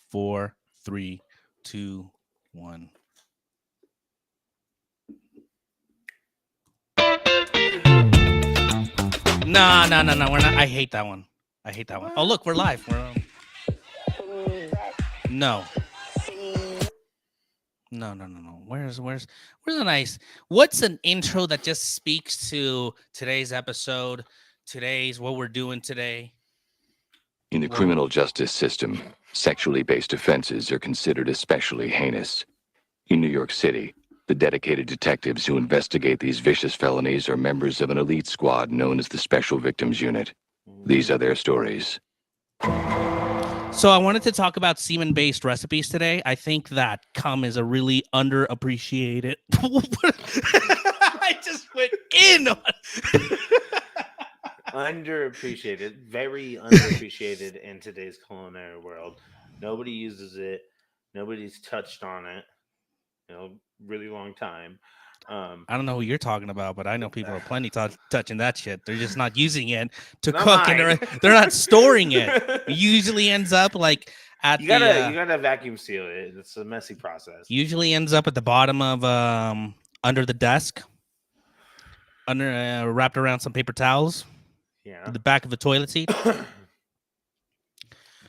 4, 3, 2, 1. No, no, no, no. We're not. I hate that one. I hate that one. Oh, look, we're live. No. No, no, no, no. Where's the nice? What's an intro that just speaks to today's episode, today's what we're doing today? In the criminal justice system, sexually based offenses are considered especially heinous. In New York City, the dedicated detectives who investigate these vicious felonies are members of an elite squad known as the Special Victims Unit. These are their stories. So I wanted to talk about semen-based recipes today. I think that cum is a really underappreciated. I just went in on. Underappreciated, very underappreciated in today's culinary world. Nobody uses it. Nobody's touched on it. Really long time. I don't know who you're talking about, but I know people are plenty touching that shit. They're just not using it to Not cook, and mine. they're not storing it. It usually ends up like at You gotta vacuum seal it. It's a messy process. Usually ends up at the bottom of under the desk, wrapped around some paper towels. Yeah. The back of the toilet seat.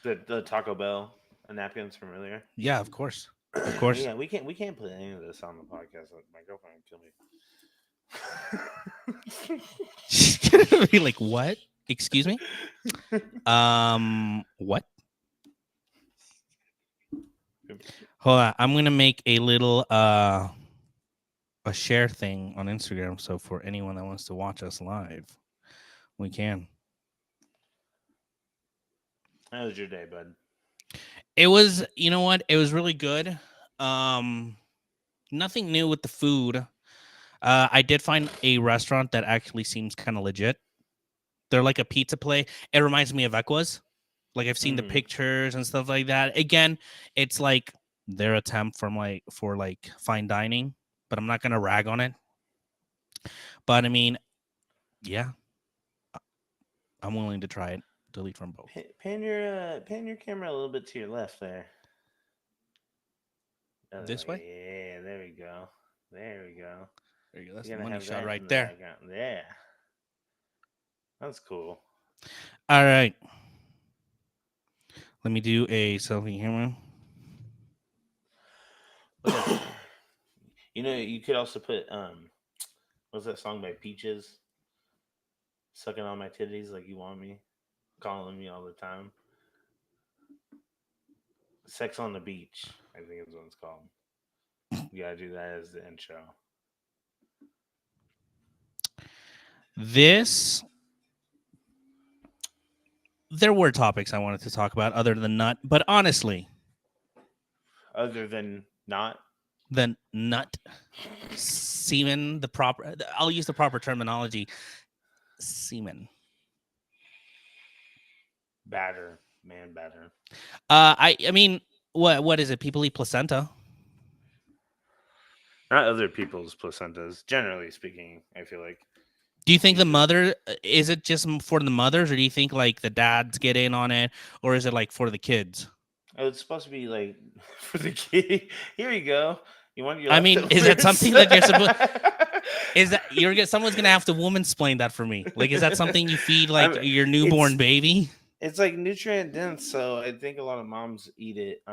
the Taco Bell napkins from earlier. Yeah, of course. Of course. Yeah, we can't put any of this on the podcast. My girlfriend would kill me. She's gonna be like, "What? Excuse me? What?" Hold on. I'm gonna make a little a share thing on Instagram. So for anyone that wants to watch us live, we can. How was your day, bud? It was, you know what? It was really good. Nothing new with the food. I did find a restaurant that actually seems kind of legit. They're like a pizza play. It reminds me of Equa's. Like I've seen the pictures and stuff like that. Again, it's like their attempt for fine dining, but I'm not gonna rag on it. But I mean, yeah, I'm willing to try it. Delete from both. Pan your camera a little bit to your left there. This way? Yeah, there we go. There we go. There you go. That's the money shot right there. Yeah. That's cool. All right. Let me do a selfie camera. You could also put what's that song by Peaches? Sucking on my titties like you want me, calling me all the time. Sex on the Beach, I think is what it's called. You gotta do that as the intro. There were topics I wanted to talk about other than nut, but honestly, other than not, then nut, semen, I'll use the proper terminology. Semen. Batter. I mean, what is it? People eat placenta. Not other people's placentas, generally speaking, I feel like. Do you think the mother, is it just for the mothers, or do you think like the dads get in on it, or is it like for the kids? Oh, it's supposed to be like for the kid. Here you go. You want your? I mean, is that something that you're supposed? Is that someone's gonna have to woman-splain that for me? Like, is that something you feed like your newborn baby? It's like nutrient dense, so I think a lot of moms eat it.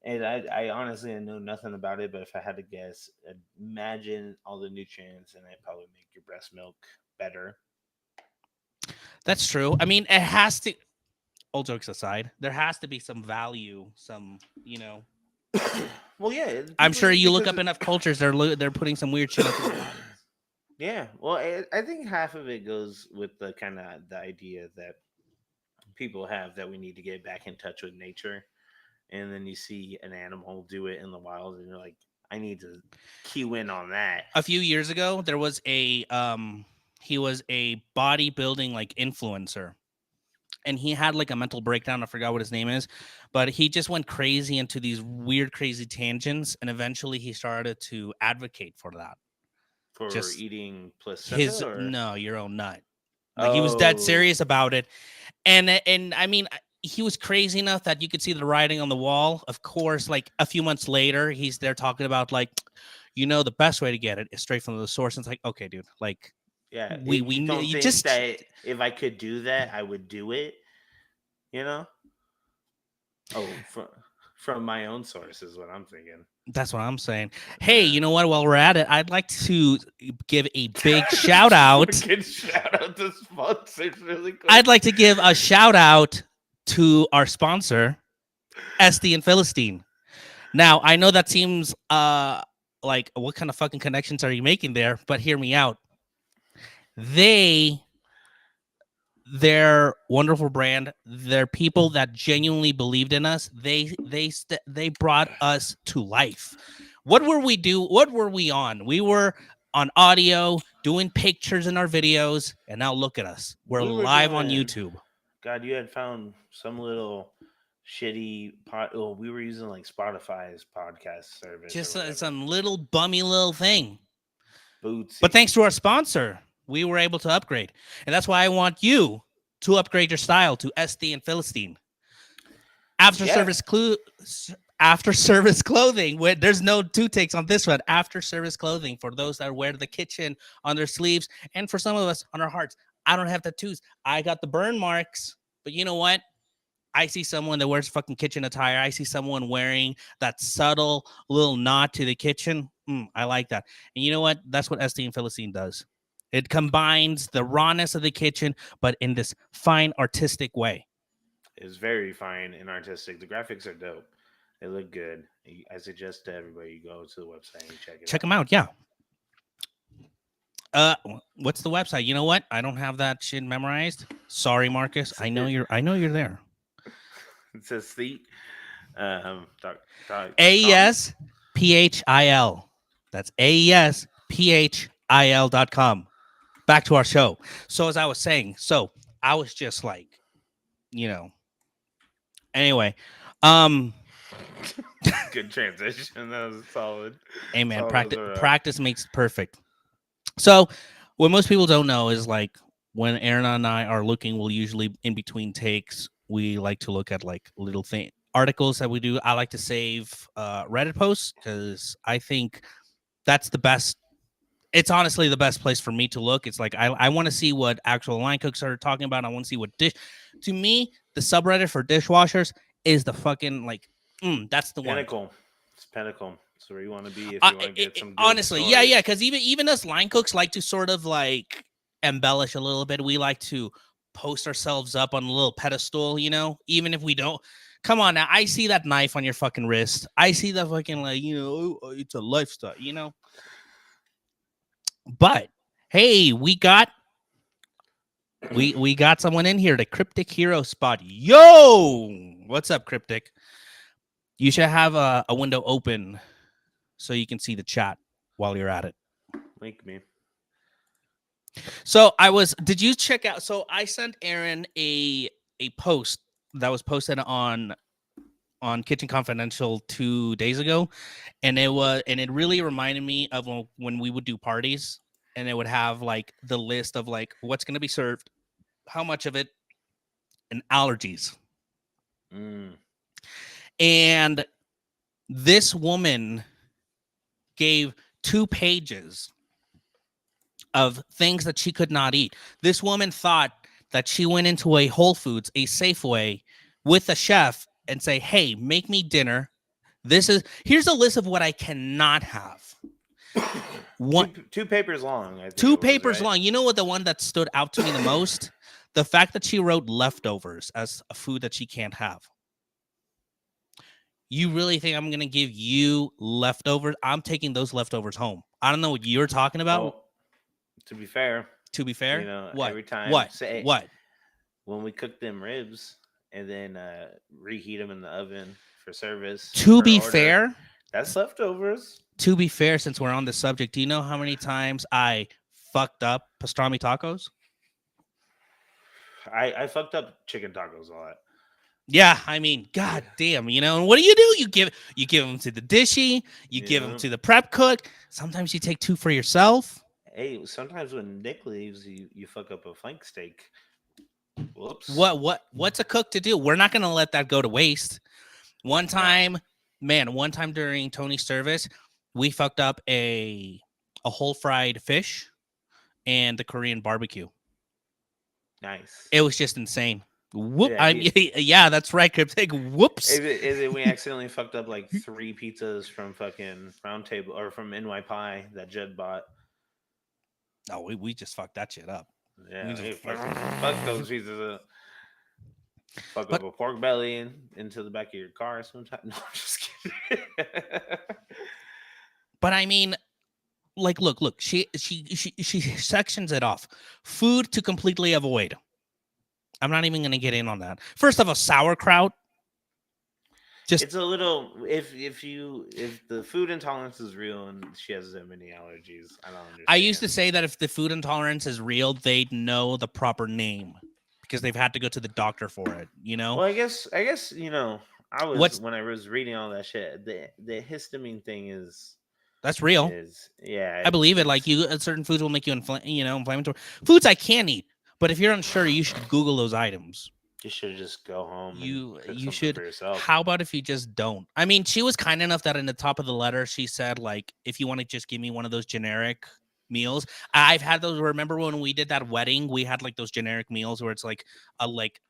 And I honestly know nothing about it, but if I had to guess, I'd imagine all the nutrients, and it probably make your breast milk better. That's true. I mean, it has to. All jokes aside, there has to be some value, Well, yeah. I'm sure you look up enough cultures, they're putting some weird shit up. Yeah, well, I think half of it goes with the kind of the idea that people have that we need to get back in touch with nature. And then you see an animal do it in the wild, and you're like, I need to cue in on that. A few years ago, there was he was a bodybuilding like influencer, and he had like a mental breakdown. I forgot what his name is, but he just went crazy into these weird, crazy tangents, and eventually he started to advocate for that. For just eating placenta? No, your own nut. Like he was dead serious about it, and I mean, he was crazy enough that you could see the writing on the wall. Of course, like a few months later, he's there talking about like, the best way to get it is straight from the source. And it's like, okay, dude, like Yeah, we you don't you think just that if I could do that, I would do it? You know? Oh, from my own source is what I'm thinking. that's what I'm saying. Hey, you know what? While we're at it, I'd like to give a big shout out. Fucking shout out to sponsors really quick. I'd like to give a shout out to our sponsor, SD and Philistine. Now, I know that seems like what kind of fucking connections are you making there? But hear me out. Their wonderful brand, they're people that genuinely believed in us. They brought us to life. What were we on? We were on audio, doing pictures in our videos, and now look at us. We're We were live on doing- YouTube. God, you had found some little shitty we were using like Spotify's podcast service. Just or whatever. some little bummy little thing. Bootsy. But thanks to our sponsor, we were able to upgrade. And that's why I want you to upgrade your style to SD and Philistine. After service clothing. There's no two takes on this one. After service clothing for those that wear the kitchen on their sleeves, and for some of us on our hearts. I don't have tattoos. I got the burn marks. But you know what? I see someone that wears fucking kitchen attire. I see someone wearing that subtle little nod to the kitchen. I like that. And you know what? That's what SD and Philistine does. It combines the rawness of the kitchen, but in this fine artistic way. It's very fine and artistic. The graphics are dope. They look good. I suggest to everybody you go to the website and check it out. Check them out. Yeah. What's the website? You know what? I don't have that shit memorized. Sorry, Marcus. I know you're there. It says Sleet. AESPHIL. That's AESPHIL.com. Back to our show. So as I was saying, I was just like, anyway, good transition. That was solid. Hey man, practice makes perfect. So what most people don't know is like when Aaron and I are looking, we'll usually in between takes, we like to look at like little articles that we do. I like to save Reddit posts because I think that's the best. It's honestly the best place for me to look. It's like I want to see what actual line cooks are talking about. I want to see what to me, the subreddit for dishwashers is the fucking like that's the Pinnacle. one. It's Pinnacle. It's where you want to be if you want to get some good honestly, stories. yeah, because even us line cooks like to sort of like embellish a little bit. We like to post ourselves up on a little pedestal, even if we don't. Come on now, I see that knife on your fucking wrist. I see that fucking like, it's a lifestyle, But hey, we got someone in here, the Cryptic Hero Spot. Yo, what's up, Cryptic? You should have a window open so you can see the chat while you're at it. Link me. So did you check out? So I sent Aaron a post that was posted on Kitchen Confidential 2 days ago, and it really reminded me of when we would do parties, and it would have like the list of like what's going to be served, how much of it, and allergies. And this woman gave 2 pages of things that she could not eat. This woman thought that she went into a Whole Foods, a Safeway, with a chef and say, hey, make me dinner. Here's a list of what I cannot have. Two papers long. I think 2 papers long. You know what the one that stood out to me the most? The fact that she wrote leftovers as a food that she can't have. You really think I'm going to give you leftovers? I'm taking those leftovers home. I don't know what you're talking about. Well, to be fair, what? Every time what? When we cook them ribs and then reheat them in the oven for service. To be fair, that's leftovers. To be fair, since we're on the subject, do you know how many times I fucked up pastrami tacos? I fucked up chicken tacos a lot. Yeah, I mean, god damn, and what do? You give them to the dishy, you give them to the prep cook. Sometimes you take 2 for yourself. Hey, sometimes when Nick leaves, you fuck up a flank steak. Whoops. What's a cook to do? We're not gonna let that go to waste. One time during Tony's service, we fucked up a whole fried fish and the Korean barbecue. Nice. It was just insane. Whoop! Yeah, yeah, that's right, Cryptic. Whoops! Is it we accidentally fucked up like 3 pizzas from fucking Round Table or from NY Pie that Jed bought? No, we just fucked that shit up. Yeah, fuck those pizzas up. Fuck up a pork belly into the back of your car sometime. No, I'm just kidding. But I mean, like, look. She sections it off. Food to completely avoid. I'm not even gonna get in on that. First of all, sauerkraut. It's a little if the food intolerance is real and she has that many allergies, I don't understand. I used to say that if the food intolerance is real, they'd know the proper name because they've had to go to the doctor for it. You know. Well, I guess when I was reading all that shit, the histamine thing is. That's real. Yeah, I believe it. Like certain foods will make you inflammatory. Foods I can't eat, but if you're unsure, you should Google those items. You should just go home. You should. For yourself. How about if you just don't? I mean, she was kind enough that in the top of the letter she said, like, if you want to just give me one of those generic meals. I've had those. Remember when we did that wedding? We had like those generic meals where it's like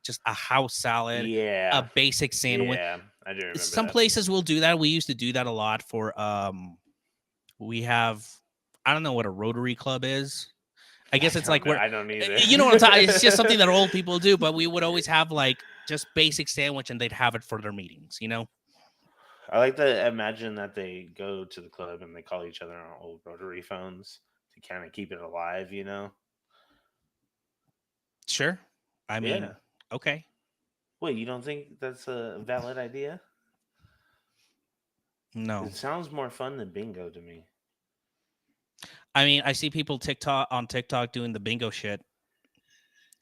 just a house salad, a basic sandwich. Yeah, I do remember. Some places will do that. We used to do that a lot for we have, I don't know what a Rotary Club is. I guess it's like I don't either. You know what I'm talking. It's just something that old people do, but we would always have like just basic sandwich and they'd have it for their meetings, you know? I like to imagine that they go to the club and they call each other on old rotary phones to kind of keep it alive, you know? Sure. I mean, okay. Wait, you don't think that's a valid idea? No. It sounds more fun than bingo to me. I mean, I see people on TikTok doing the bingo shit.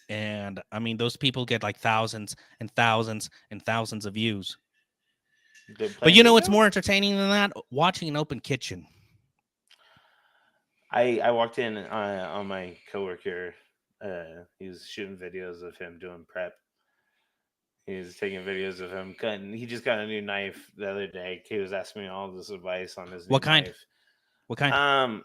And I mean, those people get like thousands and thousands and thousands of views. But you know what's more entertaining than that? Watching an open kitchen. I walked in on my coworker. He was shooting videos of him doing prep. He was taking videos of him cutting. He just got a new knife the other day. He was asking me all this advice on his new knife. What kind?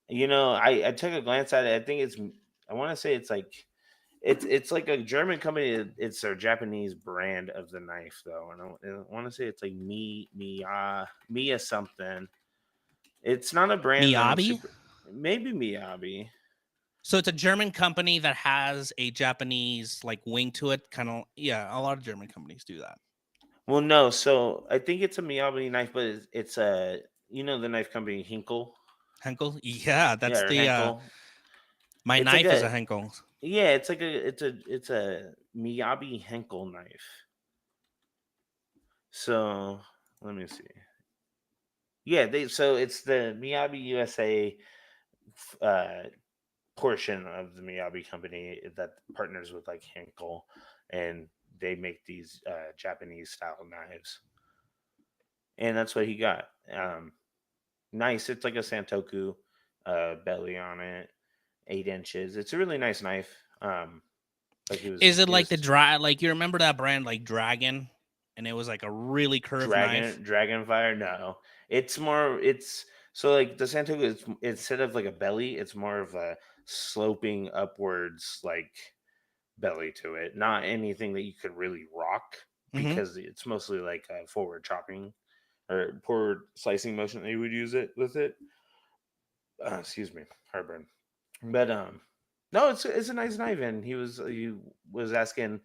You know, I took a glance at it. I think I want to say it's like it's like a German company. It's their Japanese brand of the knife, though. And I want to say it's like Mia something. It's not a brand. Miyabi? Maybe Miyabi. So it's a German company that has a Japanese like wing to it. Kind of, yeah. A lot of German companies do that. Well, no. So I think it's a Miyabi knife, but it's a the knife company Hinkle. Henkel? Yeah, that's the Henkel. My knife is a Henkel. Yeah, it's like it's a Miyabi Henkel knife. So let me see. Yeah, so it's the Miyabi USA portion of the Miyabi company that partners with like Henkel, and they make these Japanese style knives. And that's what he got. Nice. It's like a Santoku belly on it, 8 inches. It's a really nice knife. Is it like like you remember that brand like Dragon, and it was like a really curved knife? Dragonfire? No, it's more. So like the Santoku, instead of like a belly, it's more of a sloping upwards like belly to it. Not anything that you could really rock because it's mostly like a forward chopping or forward slicing motion that you would use it with it. Excuse me, heartburn. But no, it's a nice knife, and he was asking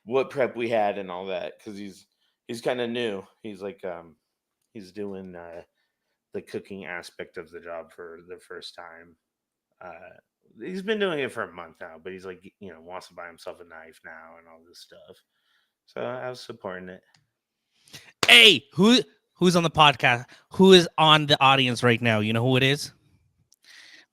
what prep we had and all that because he's kind of new. He's like he's doing the cooking aspect of the job for the first time. He's been doing it for a month now, but he's like wants to buy himself a knife now and all this stuff. So I was supporting it. Hey, who's on the podcast? Who is on the audience right now? You know who it is?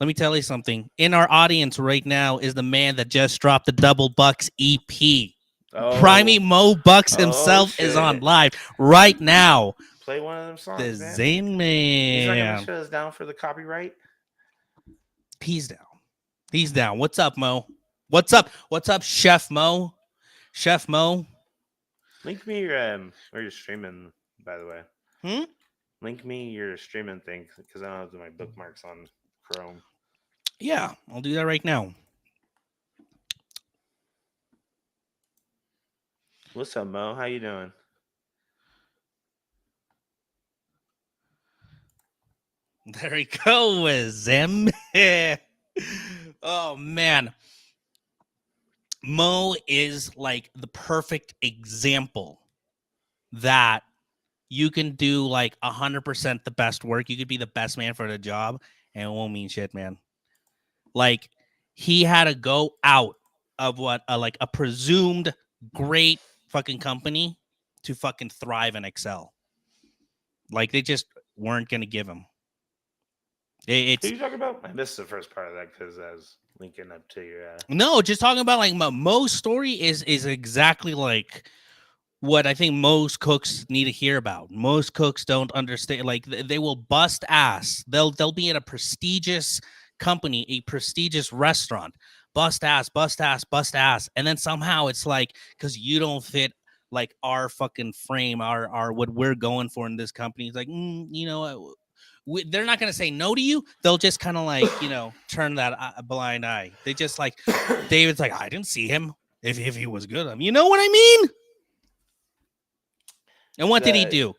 Let me tell you something. In our audience right now is the man that just dropped the Double Bucks EP. Primey Mo Bucks himself is on live right now. Play one of them songs. The Zane Man. He's not gonna shut us down for the copyright. He's down. What's up, Mo? What's up? What's up, Chef Mo? Chef Mo. Link me your where you're streaming, by the way. Hmm? Link me your streaming thing because I don't have my bookmarks on Chrome. Yeah, I'll do that right now. What's up, Mo? How you doing? There he goes, Zim. Oh man, Mo is like the perfect example that you can do like 100% the best work. You could be the best man for the job, and it won't mean shit, man. Like he had to go out of what like a presumed great fucking company to fucking thrive and excel. Like they just weren't gonna give him. Who It's you talking about? I missed the first part of that because I was linking up to your. no, just talking about like Mo's story is exactly like what I think most cooks need to hear about. Most cooks don't understand. Like they will bust ass. They'll be in a prestigious company, a prestigious restaurant, bust ass, bust ass, bust ass, and then somehow it's like because you don't fit like our fucking frame, our what we're going for in this company. It's like you know. They're not going to say no to you. They'll just kind of like, turn that blind eye. They just like, David's like, I didn't see him if he was good. You know what I mean? And what did he do?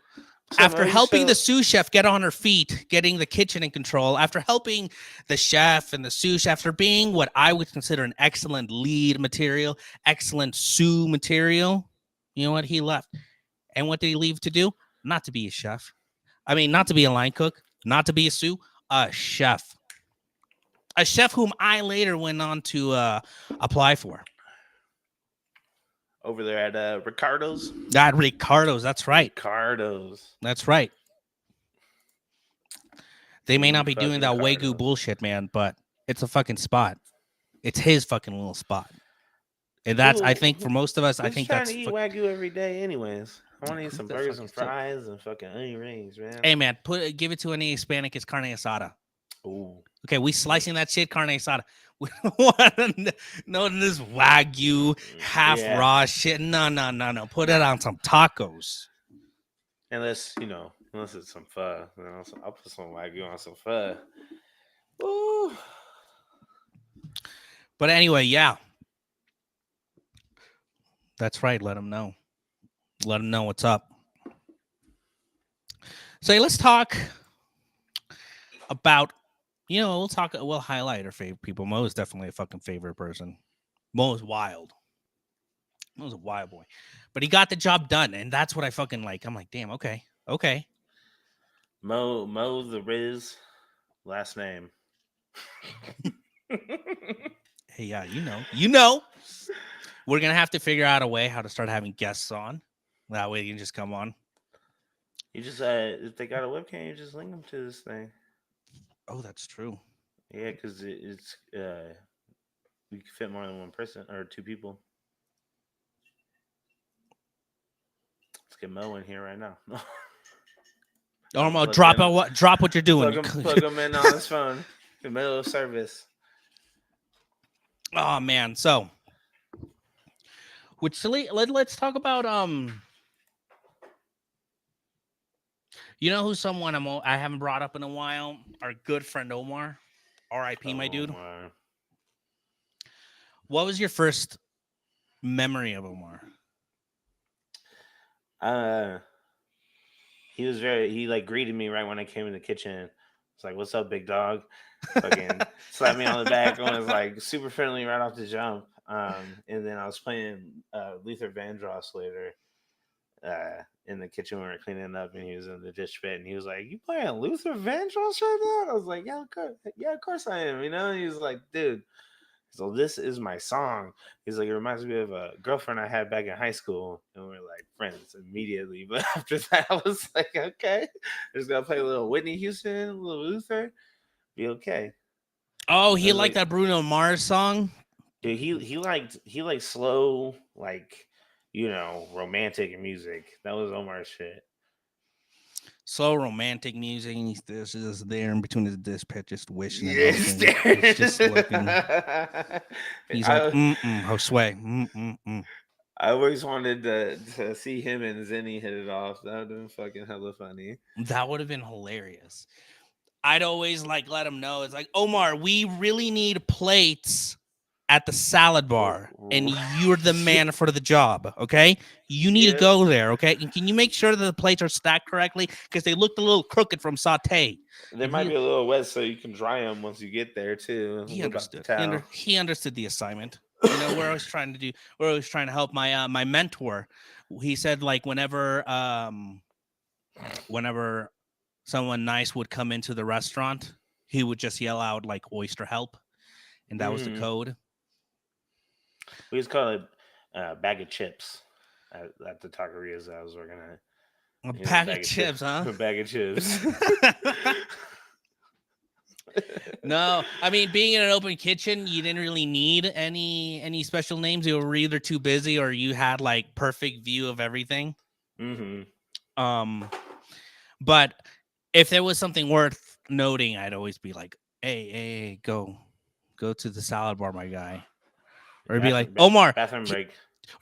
After helping the sous chef get on her feet, getting the kitchen in control, after helping the chef and the sous chef, after being what I would consider an excellent lead material, excellent sous material, you know what? He left. And what did he leave to do? Not to be a chef. I mean, not to be a line cook, not to be a sous, a chef. A chef whom I later went on to apply for. Over there at Ricardo's? At Ricardo's, that's right. Ricardo's. That's right. They may not be doing that Wagyu bullshit, man, but it's a fucking spot. It's his fucking little spot. And that's, I think, for most of us, I think that's... trying to eat Wagyu every day anyways. I want to eat some burgers and fries and fucking onion rings, man. Hey, man, give it to any Hispanic. It's carne asada. Ooh. Okay, we slicing that shit, carne asada. We don't want no this Wagyu, half raw shit. No. Put it on some tacos. Unless it's some pho. I'll put some Wagyu on some pho. Ooh. But anyway, yeah. That's right. Let them know. Let them know what's up. So let's talk about, we'll highlight our favorite people. Mo is definitely a fucking favorite person. Mo is wild. Mo's a wild boy. But he got the job done, and that's what I fucking like. I'm like, damn, okay. Mo the Riz, last name. Hey, yeah, you know. We're gonna have to figure out a way how to start having guests on. That way you can just come on. You just if they got a webcam, you just link them to this thing. Oh, that's true. Yeah, because it's we can fit more than one person or two people. Let's get Mo in here right now. Mo, drop what you're doing. Plug him in on his phone in the middle of service. Oh man, so let's talk about who's someone I haven't brought up in a while? Our good friend Omar. R.I.P. my dude. What was your first memory of Omar? He like greeted me right when I came in the kitchen. It's like, "What's up, big dog?" Fucking slapped me on the back and was like super friendly right off the jump. And then I was playing Luther Vandross later in the kitchen when we were cleaning up, and he was in the dish pit, and he was like, "You playing Luther Vandross right now?" I was like, "Yeah, of course I am." And he was like, "Dude, so this is my song." He's like, "It reminds me of a girlfriend I had back in high school," and we're like friends immediately. But after that, I was like, "Okay, just gotta play a little Whitney Houston, a little Luther, be okay." Oh, he liked that Bruno Mars song. Dude, he liked slow, like romantic music. That was Omar's shit. So romantic music. And he's just there in between his dish pit, just wishing and Yes, hoping. It's just looking. I, He's like, Josue. I always wanted to see him and Zenny hit it off. That would have been fucking hella funny. That would have been hilarious. I'd always like let him know. It's like, Omar, we really need plates at the salad bar, and you're the man for the job. Okay, you need to go there. Okay, and can you make sure that the plates are stacked correctly because they looked a little crooked from saute. They might be a little wet, so you can dry them once you get there too. He understood. He understood the assignment. You know, we're always trying to help my my mentor. He said like whenever someone nice would come into the restaurant, he would just yell out like oyster help, and that was the code. We just call it a bag of chips at the taquerias I was working at. A bag of chips, huh? A bag of chips. No, I mean, being in an open kitchen, you didn't really need any special names. You were either too busy or you had like perfect view of everything. But if there was something worth noting, I'd always be like, hey, go to the salad bar, my guy. Or it'd be like, Omar, bathroom break.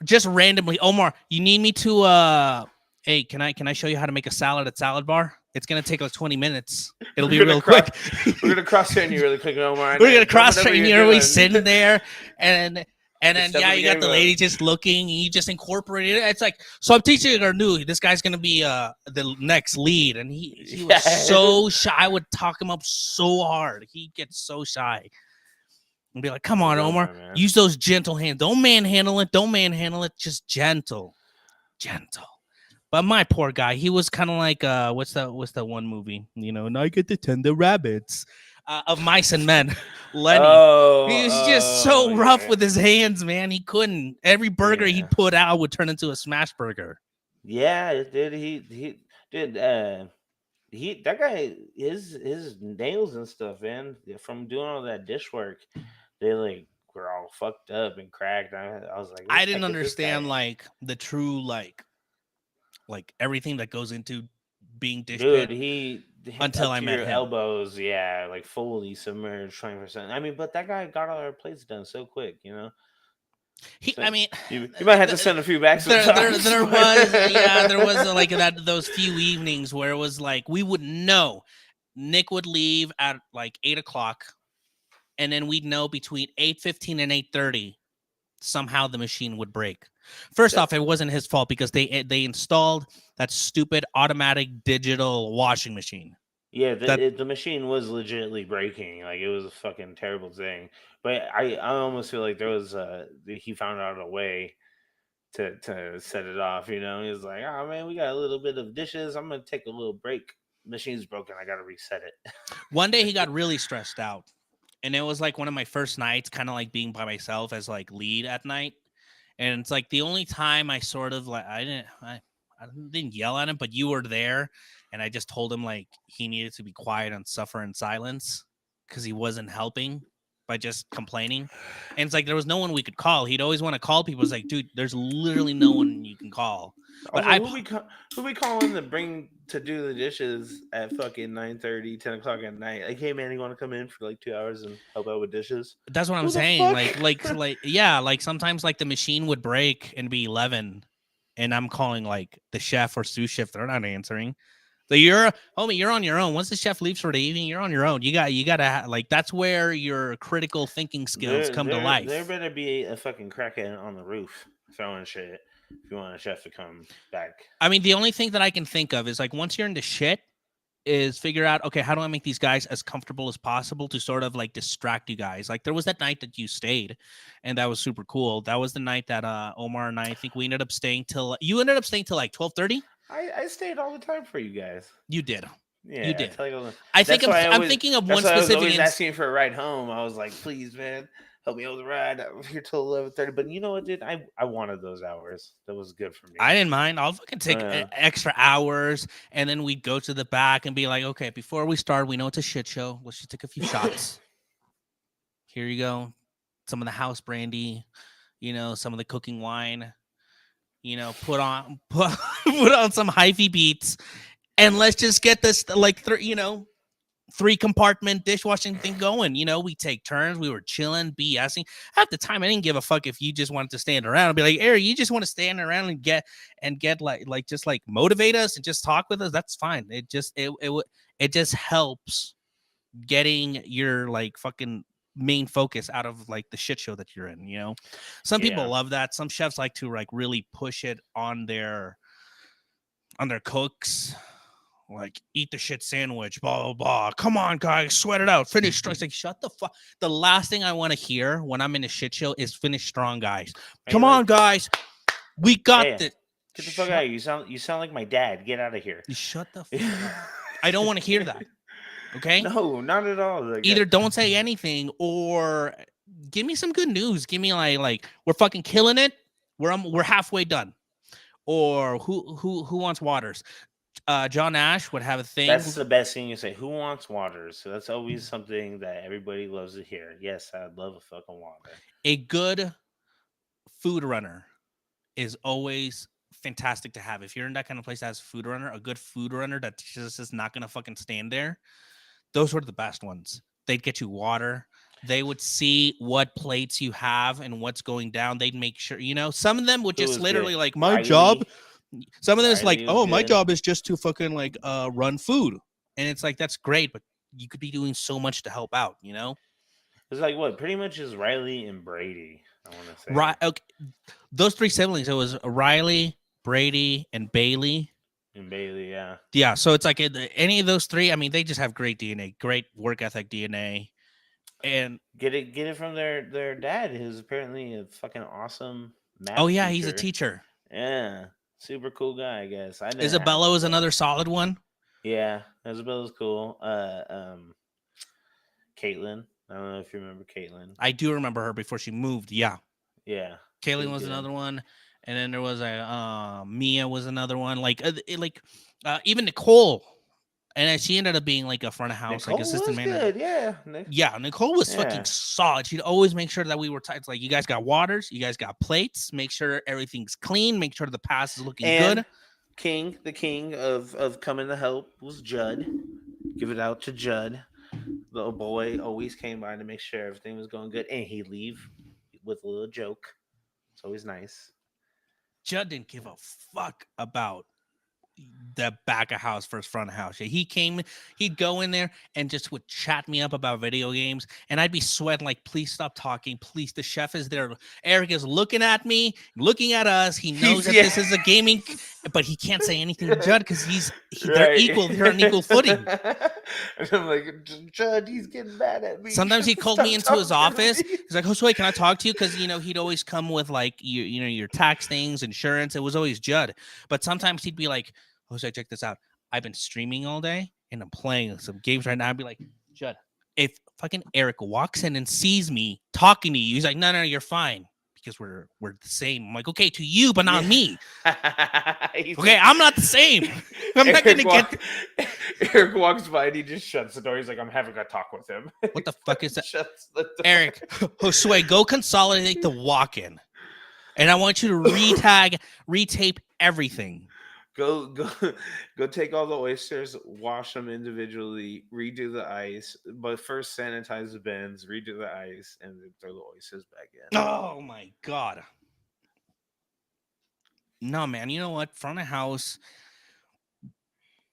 Just randomly, Omar, you need me to hey, can I show you how to make a salad at Salad Bar? It's gonna take like 20 minutes. It'll be real quick. We're gonna cross train you really quick, Omar. We're gonna cross train you. You're sitting there, and then you got the lady just looking. And you just incorporate it. It's like, so I'm teaching her new. This guy's gonna be the next lead, and he was so shy. I would talk him up so hard. He gets so shy. And be like, come on, Omar, use those gentle hands. Don't manhandle it. Just gentle. But my poor guy, he was kind of like, what's that one movie? You know, and I get to tend the rabbits of Mice and Men. Lenny. He was just so rough with his hands, man. He couldn't. Every burger he'd put out would turn into a smash burger. Yeah, it did. He did. That guy, his nails and stuff, man, from doing all that dish work, they like were all fucked up and cracked. I was like, I didn't understand like the true like everything that goes into being dish pit. He until I met him. Elbows, like fully submerged 20%. I mean, but that guy got all our plates done so quick, you know. I mean, you might have to send a few back. There was like those few evenings where it was like we would know Nick would leave at like 8:00, and then we'd know between 8:15 and 8:30 somehow the machine would break. First off, it wasn't his fault because they installed that stupid automatic digital washing machine. Yeah, the machine was legitimately breaking. Like, it was a fucking terrible thing. But I almost feel like there was he found out a way to set it off. You know, he was like, oh man, we got a little bit of dishes. I'm gonna take a little break. Machine's broken. I gotta reset it. One day he got really stressed out, and it was like one of my first nights, kind of like being by myself as like lead at night. And it's like the only time I sort of like I didn't yell at him, but you were there, and I just told him like he needed to be quiet and suffer in silence because he wasn't helping by just complaining. And it's like there was no one we could call. He'd always want to call people. It's like, dude, there's literally no one you can call. But also, who we calling to do the dishes at fucking 9:30, 10 o'clock at night? Like, hey man, you want to come in for like 2 hours and help out with dishes? That's what I'm saying. Like sometimes like the machine would break and be 11, and I'm calling like the chef or sous chef. They're not answering. So you're on your own. Once the chef leaves for the evening, you're on your own. You gotta like, that's where your critical thinking skills come to life. There better be a fucking crackhead on the roof throwing shit if you want a chef to come back. I mean, the only thing that I can think of is like, once you're into shit, is figure out, okay, how do I make these guys as comfortable as possible to sort of like distract you guys? Like, there was that night that you stayed, and that was super cool. That was the night that Omar and I think we ended up staying till like 12:30. I stayed all the time for you guys. You did. Yeah, you did. I'm thinking of one specific. I was always asking for a ride home. I was like, please, man, help me with the ride. I'm here till 11:30. But you know what, dude? I wanted those hours. That was good for me. I didn't mind. I'll fucking take extra hours, and then we'd go to the back and be like, okay, before we start, we know it's a shit show. Let's just take a few shots. Here you go. Some of the house brandy, some of the cooking wine. Put on some hyphy beats, and let's just get this like 3-compartment dishwashing thing going. We take turns. We were chilling, BSing. At the time, I didn't give a fuck if you just wanted to stand around and be like, Eric, you just want to stand around and get like just like motivate us and just talk with us. That's fine. It just helps getting your like fucking main focus out of like the shit show that you're in. Some people love that. Some chefs like to like really push it on their cooks, like eat the shit sandwich, blah blah blah. Come on, guys, sweat it out, finish strong. It's like, shut the fuck. The last thing I want to hear when I'm in a shit show is finish strong, guys. Come on, guys, we got this. Get the fuck out of here. You sound like my dad. Get out of here. You shut the fuck up. I don't want to hear that. Okay? No, not at all. Like, either don't say anything or give me some good news. Give me like we're fucking killing it. We're halfway done. Or who wants waters? John Ash would have a thing. That's the best thing you say. Who wants waters? So that's always something that everybody loves to hear. Yes, I'd love a fucking water. A good food runner is always fantastic to have. If you're in that kind of place that has a food runner, a good food runner that just is not gonna fucking stand there. Those were the best ones. They'd get you water. They would see what plates you have and what's going down. They'd make sure, some of them would just literally like, my job. Some of them is like, oh, my job is just to fucking like run food. And it's like, that's great, but you could be doing so much to help out, It's like what? Pretty much is Riley and Brady, I want to say. Right. Okay. Those 3 siblings, it was Riley, Brady, and Bailey. And Bailey, yeah. Yeah, so it's like any of those 3, I mean, they just have great DNA, great work ethic DNA. And get it from their dad, who's apparently a fucking awesome math teacher. He's a teacher. Yeah. Super cool guy, I guess. Isabella was another solid one. Yeah, Isabella's cool. Caitlin. I don't know if you remember Caitlin. I do remember her before she moved. Yeah. Yeah. Caitlin was another one. And then there was Mia was another one. Like even Nicole. And she ended up being like a front of house, Nicole like assistant manager. Good, yeah. Yeah, Nicole was fucking solid. She'd always make sure that we were tight. It's like, you guys got waters, you guys got plates, make sure everything's clean, make sure the pass is looking good. The king of coming to help was Judd. Give it out to Judd. Little boy always came by to make sure everything was going good, and he'd leave with a little joke. It's always nice. Judd didn't give a fuck about the back of house versus front of house. He'd go in there and just would chat me up about video games, and I'd be sweating like, please stop talking, please. The chef is there. Eric is looking at me, looking at us. He knows that this is a gaming, but he can't say anything to Judd because they're equal. They're on equal footing. And I'm like, Judd, he's getting mad at me. Sometimes he called me into his office. He's like, Josue, can I talk to you? Because he'd always come with like your tax things, insurance. It was always Judd, but sometimes he'd be like, Jose, check this out. I've been streaming all day and I'm playing some games right now. I'd be like, Judd, if fucking Eric walks in and sees me talking to you, he's like, no, you're fine because we're the same. I'm like, okay, to you, but not me. Okay, I'm not the same. I'm not gonna get. Eric walks by and he just shuts the door. He's like, I'm having a talk with him. What the fuck is that? Shuts the door. Eric, Josue, go consolidate the walk-in, and I want you to retape everything. Go take all the oysters, wash them individually, redo the ice, but first sanitize the bins, redo the ice, and then throw the oysters back in. Oh my God. No, man, you know what? Front of house,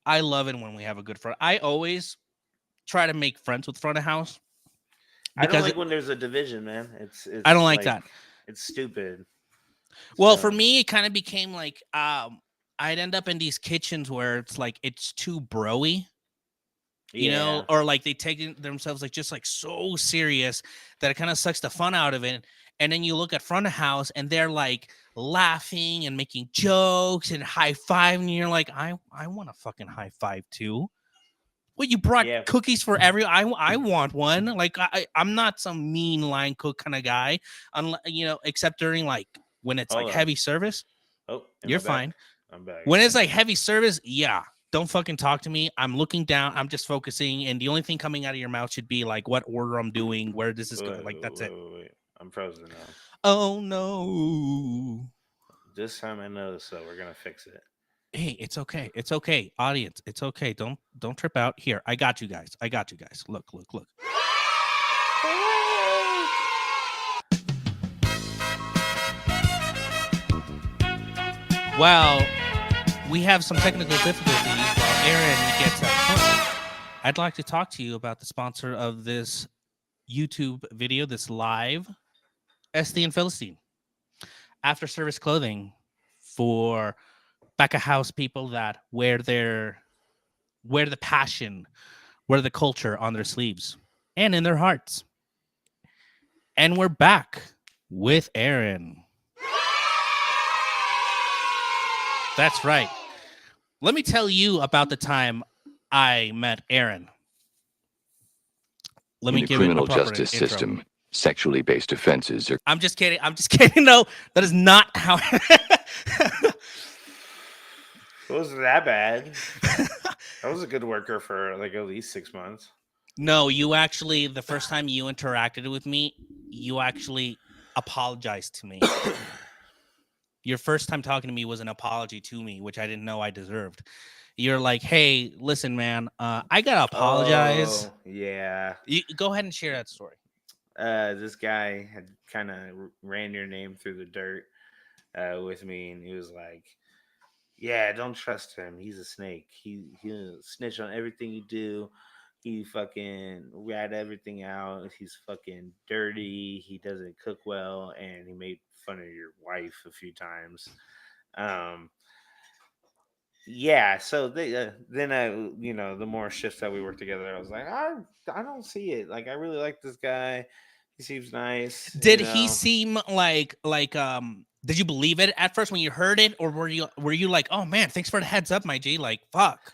I love it when we have a good front. I always try to make friends with front of house. I don't like when there's a division, man. It's I don't like that. It's stupid. Well, for me, it kind of became like I'd end up in these kitchens where it's like it's too broy, you know, or like they take themselves like just like so serious that it kind of sucks the fun out of it. And then you look at front of house and they're like laughing and making jokes and high-fiving, and you're like, I want a fucking high five too. Well, you brought cookies for I want one. Like I'm not some mean line cook kind of guy, except during like when it's like heavy service. Oh, you're fine. I'm back. When it's like heavy service, don't fucking talk to me. I'm looking down. I'm just focusing, and the only thing coming out of your mouth should be like what order I'm doing, where this is going. Like that's it. Wait. I'm frozen now. Oh no! This time I know, so we're gonna fix it. Hey, it's okay. It's okay, audience. It's okay. Don't trip out. Here, I got you guys. I got you guys. Look, look, look. Well, we have some technical difficulties while Aaron gets at home. I'd like to talk to you about the sponsor of this YouTube video, this live, SD and Philistine. After service clothing for back of house people that wear the passion, wear the culture on their sleeves and in their hearts. And we're back with Aaron. That's right. Let me tell you about the time I met Aaron. Let In me the give it a criminal proper justice intro. system, sexually based offenses are I'm just kidding. I'm just kidding. No, that is not how. It wasn't that bad. I was a good worker for like at least 6 months. No, you actually, the first time you interacted with me, you actually apologized to me. Your first time talking to me was an apology to me, which I didn't know I deserved. You're like, hey, listen, man, I gotta apologize. Oh, yeah. You, go ahead and share that story. This guy had kind of ran your name through the dirt with me, and he was like, "Yeah, don't trust him. He's a snake. He'll snitch on everything you do. He fucking rat everything out. He's fucking dirty. He doesn't cook well, and he made fun of your wife a few times." Um, yeah. So then the more shifts that we worked together, I was like, I don't see it. Like, I really like this guy. He seems nice. Did he seem like did you believe it at first when you heard it, or were you like, oh man, thanks for the heads up, my G? Like, fuck.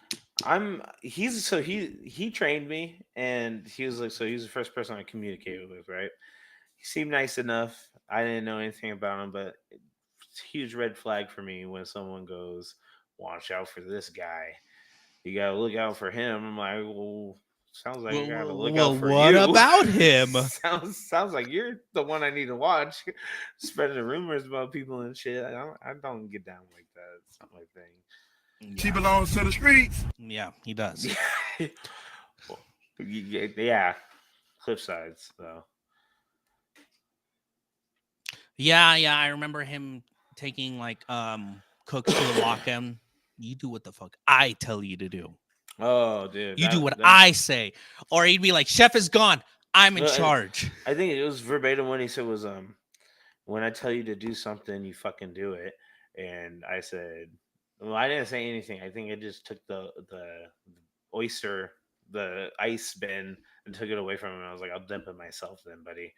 He trained me, and he was like, so he was the first person I communicated with, right? He seemed nice enough. I didn't know anything about him, but it's a huge red flag for me when someone goes, watch out for this guy. You gotta look out for him. I'm like, well, sounds like I gotta look out for what you. about him? sounds like you're the one I need to watch. Spreading rumors about people and shit. I don't get down like that. It's not my thing. Yeah. She belongs to the streets. Yeah, he does. Yeah, cliff sides though. Yeah, I remember him taking like cooks to the lock-in. You do what the fuck I tell you to do. Oh, dude, You do what I say, or he'd be like, "Chef is gone. I'm in charge." I think it was verbatim when he said was when I tell you to do something, you fucking do it. And I said, well, I didn't say anything. I think I just took the oyster, the ice bin, and took it away from him. I was like, I'll dump it myself then, buddy.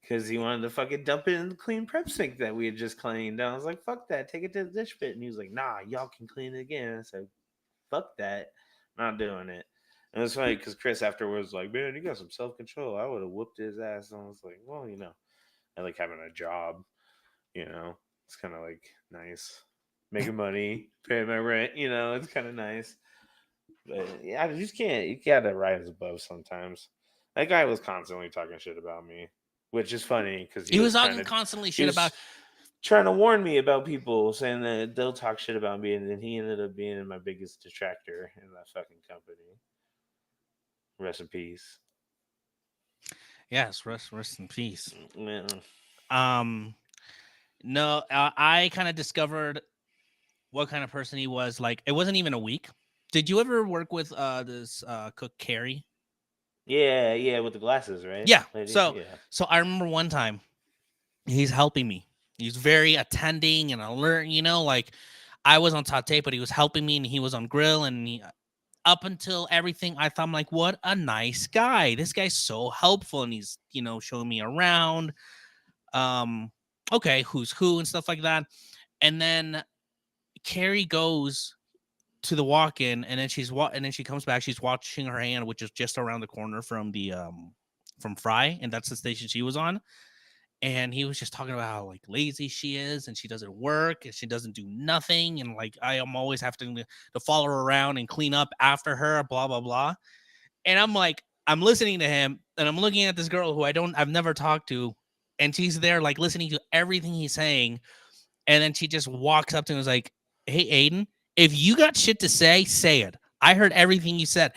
Because he wanted to fucking dump it in the clean prep sink that we had just cleaned. And I was like, fuck that. Take it to the dish pit. And he was like, nah, y'all can clean it again. I said, fuck that. Not doing it. And it's funny because Chris afterwards was like, man, you got some self control. I would have whooped his ass. And I was like, well, I like having a job. It's kind of like nice. Making money, paying my rent. It's kind of nice. But yeah, you just can't. You gotta rise above sometimes. That guy was constantly talking shit about me, which is funny because he was talking constantly shit about. Trying to warn me about people, saying that they'll talk shit about me, and then he ended up being my biggest detractor in that fucking company. Rest in peace. Yes, rest in peace. Yeah. No, I kind of discovered what kind of person he was. Like, it wasn't even a week. Did you ever work with this cook Carrie? Yeah, with the glasses, right? Yeah. Lady? So I remember one time he's helping me. He's very attending and alert, like I was on saute, but he was helping me and he was on grill, and up until everything, I thought, I'm like, what a nice guy. This guy's so helpful, and he's, showing me around. Okay, who's who and stuff like that. And then Carrie goes to the walk-in, and then she comes back. She's washing her hand, which is just around the corner from the from Fry, and that's the station she was on. And he was just talking about how like lazy she is, and she doesn't work, and she doesn't do nothing, and like I am always having to follow her around and clean up after her, blah blah blah. And I'm like, I'm listening to him, and I'm looking at this girl who I've never talked to, and she's there like listening to everything he's saying, and then she just walks up to him and was like, "Hey, Aiden," If you got shit to say it. I heard everything you said.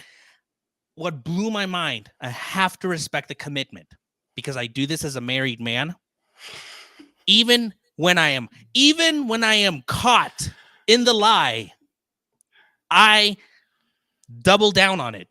What blew my mind, I have to respect the commitment because I do this as a married man. Even when I am caught in the lie, I double down on it.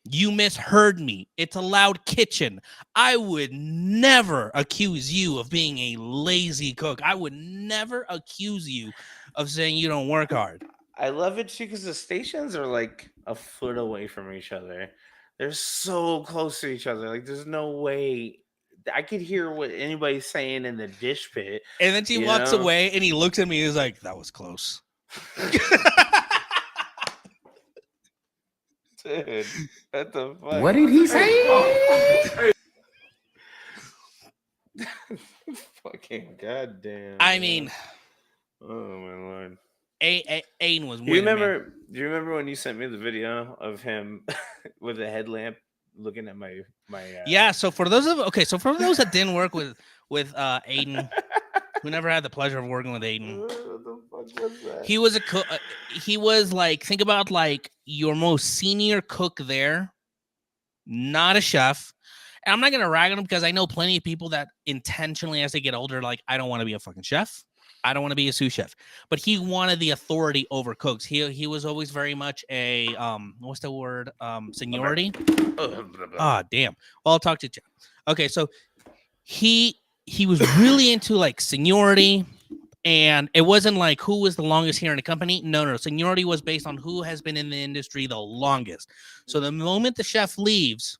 You misheard me. It's a loud kitchen. I would never accuse you of being a lazy cook. I would never accuse you of saying you don't work hard. I love it too because the stations are like a foot away from each other. They're so close to each other. Like there's no way I could hear what anybody's saying in the dish pit. And then she walks away and he looks at me and he's like, that was close. Dude, what the fuck? What did he say? Fucking goddamn. I mean, oh my lord. Aiden was winning. Do you remember when you sent me the video of him with a headlamp looking at my Yeah, so for those that didn't work with Aiden, who never had the pleasure of working with Aiden. What the fuck was that? He was he was like, think about like your most senior cook there, not a chef. And I'm not gonna rag on him because I know plenty of people that intentionally, as they get older, like, I don't want to be a fucking chef. I don't want to be a sous chef. But he wanted the authority over cooks. He was always very much a what's the word? Seniority. Ah, damn. Well, I'll talk to you. Okay, so he was really into like seniority. And it wasn't like who was the longest here in the company. No. Seniority was based on who has been in the industry the longest. So the moment the chef leaves,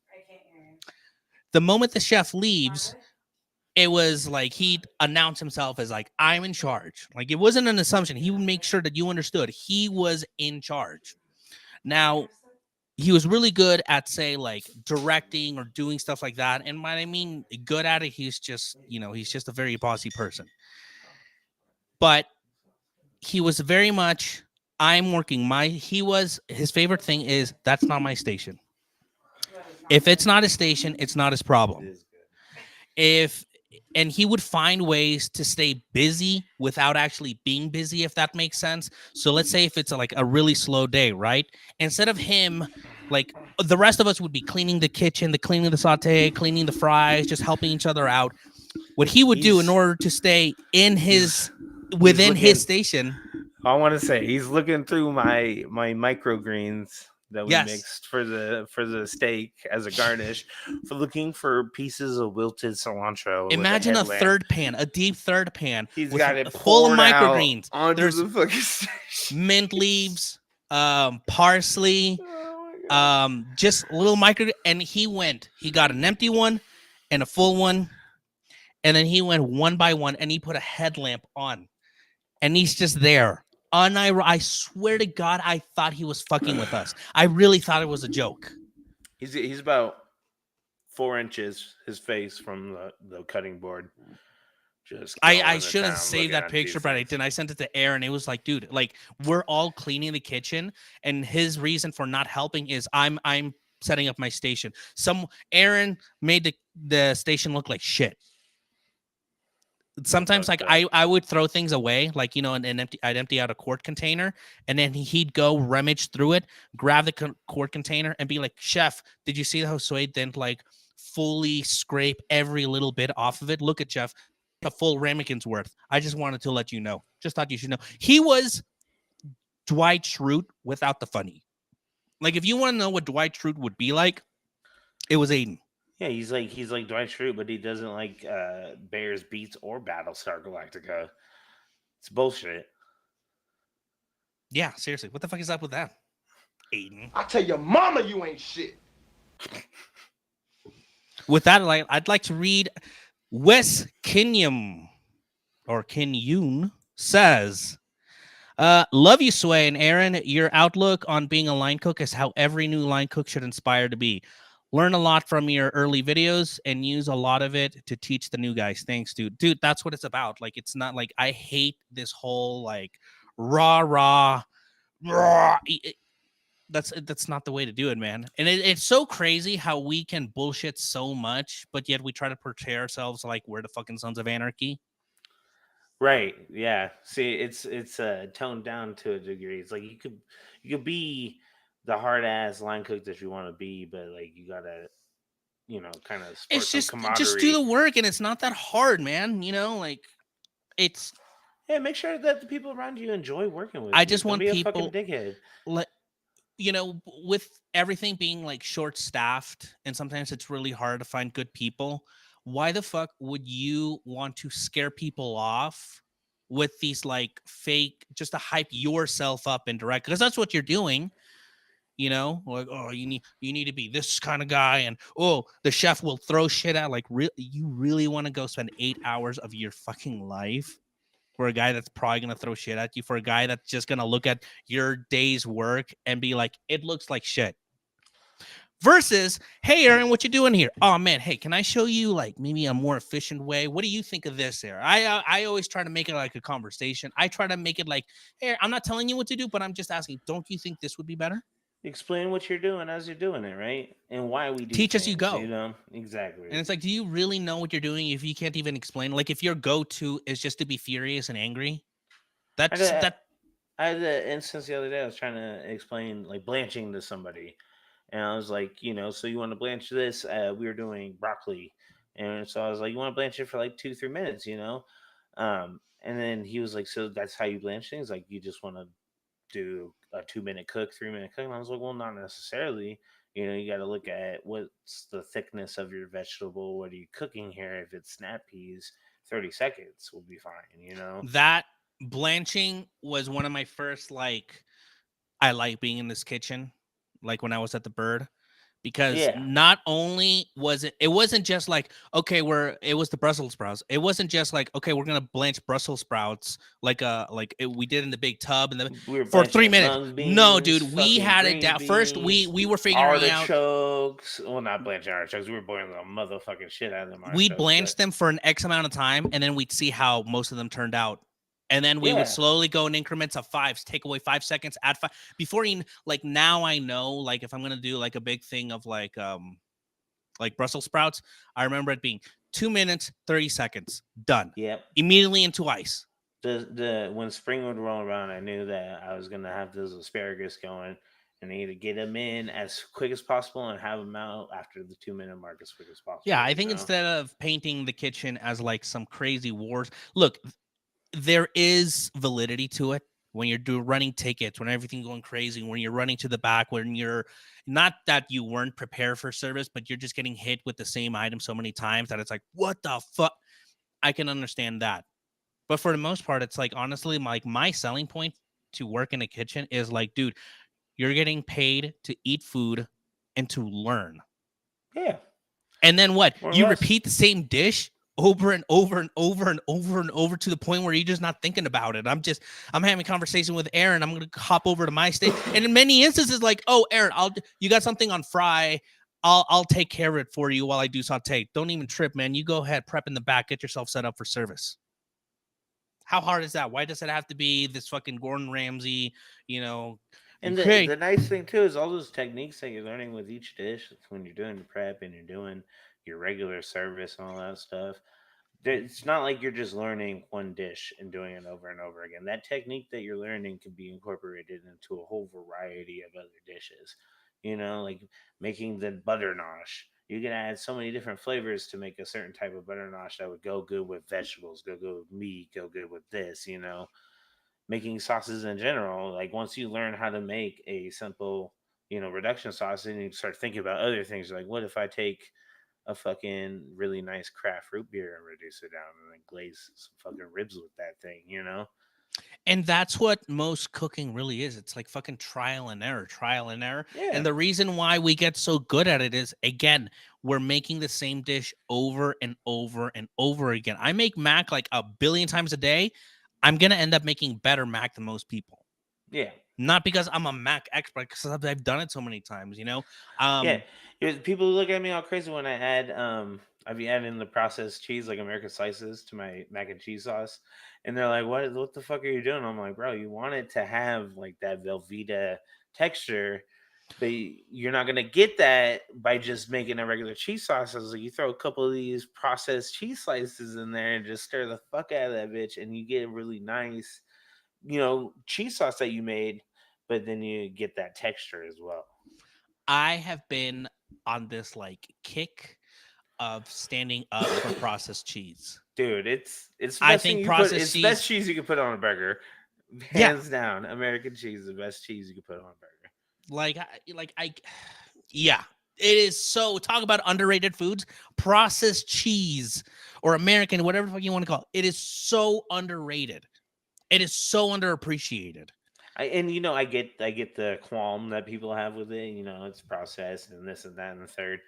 it was like he'd announce himself as like, I'm in charge. Like it wasn't an assumption. He would make sure that you understood he was in charge. Now, he was really good at, say, like directing or doing stuff like that. And when I mean good at it, he's just a very bossy person. But he was very much, I'm working his favorite thing is, that's not my station. If it's not his station, it's not his problem. And he would find ways to stay busy without actually being busy, if that makes sense. So let's say if it's like a really slow day, right? Instead of him, like the rest of us would be cleaning the kitchen, cleaning the saute, cleaning the fries, just helping each other out. What he would do in order to stay within his station. I want to say he's looking through my microgreens that we mixed for the steak as a garnish, for looking for pieces of wilted cilantro. Imagine a third pan, a deep third pan. He's got it full of microgreens. There's the fucking station. Mint leaves, parsley, just little micro. And he got an empty one and a full one. And then he went one by one and he put a headlamp on. And he's just there. I swear to God, I thought he was fucking with us. I really thought it was a joke. He's about 4 inches, his face, from the cutting board. Just I should have saved that picture, but I didn't. I sent it to Aaron. It was like, dude, like we're all cleaning the kitchen, and his reason for not helping is I'm setting up my station. Aaron made the station look like shit. Sometimes like I would throw things away, like, I'd empty out a quart container, and then he'd go rummage through it, grab the quart container and be like, Chef, did you see how Suede didn't like fully scrape every little bit off of it? Look at Chef, a full ramekins worth. I just wanted to let you know. Just thought you should know. He was Dwight Schrute without the funny. Like, if you want to know what Dwight Schrute would be like, it was Aiden. Yeah, he's like Dwight Schrute, but he doesn't like Bears, Beats, or Battlestar Galactica. It's bullshit. Yeah, seriously, what the fuck is up with that, Aiden? I tell your mama you ain't shit. With that, I'd like to read Wes Kinyum or Kinyun says, love you, Sway and Aaron. Your outlook on being a line cook is how every new line cook should aspire to be. Learn a lot from your early videos and use a lot of it to teach the new guys. Thanks, dude. Dude, that's what it's about. Like, it's not like I hate this whole like rah. That's not the way to do it, man. And it's so crazy how we can bullshit so much, but yet we try to portray ourselves like we're the fucking Sons of Anarchy. Right. Yeah. See, it's toned down to a degree. It's like you could be the hard ass line cook that you want to be, but like you gotta, kind of sport It's some just do the camaraderie. work, and it's not that hard, man. Like it's. Yeah, make sure that the people around you enjoy working I with you. just Don't want be a fucking people dickhead. let with everything being like short staffed, and sometimes it's really hard to find good people. Why the fuck would you want to scare people off with these like fake, just to hype yourself up and direct? Because that's what you're doing. Like, oh, you need to be this kind of guy, and oh, the chef will throw shit out. Like, you really want to go spend 8 hours of your fucking life for a guy that's probably gonna throw shit at you, for a guy that's just gonna look at your day's work and be like, it looks like shit. Versus, hey Aaron, what you doing here? Oh man, hey, can I show you like maybe a more efficient way? What do you think of this, Aaron? I always try to make it like a conversation. I try to make it like, hey, I'm not telling you what to do, but I'm just asking, don't you think this would be better? Explain what you're doing as you're doing it, right? And why we do Teach as you things, go. Exactly. And it's like, do you really know what you're doing if you can't even explain? Like, if your go-to is just to be furious and angry, I that's had, that. I had an instance the other day. I was trying to explain like blanching to somebody, and I was like, so you want to blanch this? We were doing broccoli, and so I was like, you want to blanch it for like 2-3 minutes. And then he was like, so that's how you blanch things? Like you just want to do a 2-minute cook, 3-minute cook? And I was like, well, not necessarily. You got to look at what's the thickness of your vegetable. What are you cooking here? If it's snap peas, 30 seconds will be fine. That blanching was one of my first, like, I like being in this kitchen, like when I was at the Bird, because Yeah. not only was it wasn't just like, okay, it was the Brussels sprouts. It wasn't just like, okay, we're gonna blanch Brussels sprouts we did in the big tub and We were for three blanching minutes. mung No, beans, dude, we fucking had it green down. First, we beans, we were figuring out. artichokes. Well, not blanching artichokes. We were boiling the motherfucking shit out of them We'd artichokes. blanch But them for an X amount of time, and then we'd see how most of them turned out. And then we would yeah, slowly go in increments of fives, take away 5 seconds, add five. Before you like now, I know like if I'm gonna do like a big thing of like Brussels sprouts, I remember it being 2 minutes, 30 seconds, done. yep. Immediately into ice. The when spring would roll around, I knew that I was gonna have those asparagus going, and I need to get them in as quick as possible and have them out after the 2-minute mark as quick as Yeah, possible. I think instead of painting the kitchen as like some crazy wars, look, there is validity to it when you're running tickets, when everything's going crazy, when you're running to the back, when you're not that you weren't prepared for service, but you're just getting hit with the same item so many times that it's like, what the fuck? I can understand that. But for the most part, it's like, honestly, my selling point to work in a kitchen is like, dude, you're getting paid to eat food and to learn. Yeah, And then what? more or You less. repeat the same dish over and over and over and over and over to the point where you're just not thinking about it. I'm having a conversation with Aaron. I'm gonna hop over to my state. And in many instances, like, oh, Aaron, you got something on fry. I'll take care of it for you while I do saute. Don't even trip, man. You go ahead, prep in the back, get yourself set up for service. How hard is that? Why does it have to be this fucking Gordon Ramsay, you know? And Okay. the nice thing too is all those techniques that you're learning with each dish when you're doing the prep and you're doing your regular service and all that stuff. It's not like you're just learning one dish and doing it over and over again. That technique that you're learning can be incorporated into a whole variety of other dishes. Like making the butternauche. You can add so many different flavors to make a certain type of butternauche that would go good with vegetables, go good with meat, go good with this. Making sauces in general. Like once you learn how to make a simple, reduction sauce, and you start thinking about other things. Like, what if I take a fucking really nice craft root beer and reduce it down and then glaze some fucking ribs with that thing? And that's what most cooking really is. It's like fucking trial and error, trial and error. Yeah. And the reason why we get so good at it is, again, we're making the same dish over and over and over again. I make mac like a billion times a day. I'm going to end up making better mac than most people. Yeah. Not because I'm a mac expert, because I've done it so many times. Yeah. People look at me all crazy when I be adding the processed cheese like American slices to my mac and cheese sauce. And they're like, what the fuck are you doing? I'm like, bro, you want it to have like that Velveeta texture. But you're not gonna get that by just making a regular cheese sauce. So you throw a couple of these processed cheese slices in there and just stir the fuck out of that bitch, and you get a really nice, cheese sauce that you made. But then you get that texture as well. I have been on this like kick of standing up for processed cheese. Dude, it's the I best thing think you put. processed It's the best cheese. cheese you can put on a burger, Yeah. hands down. American cheese, the best cheese you can put on a burger. Yeah, it is. So talk about underrated foods. Processed cheese or American, whatever the fuck you want to call it. It is so underrated. It is so underappreciated. I get the qualm that people have with it. It's processed and this and that and the third.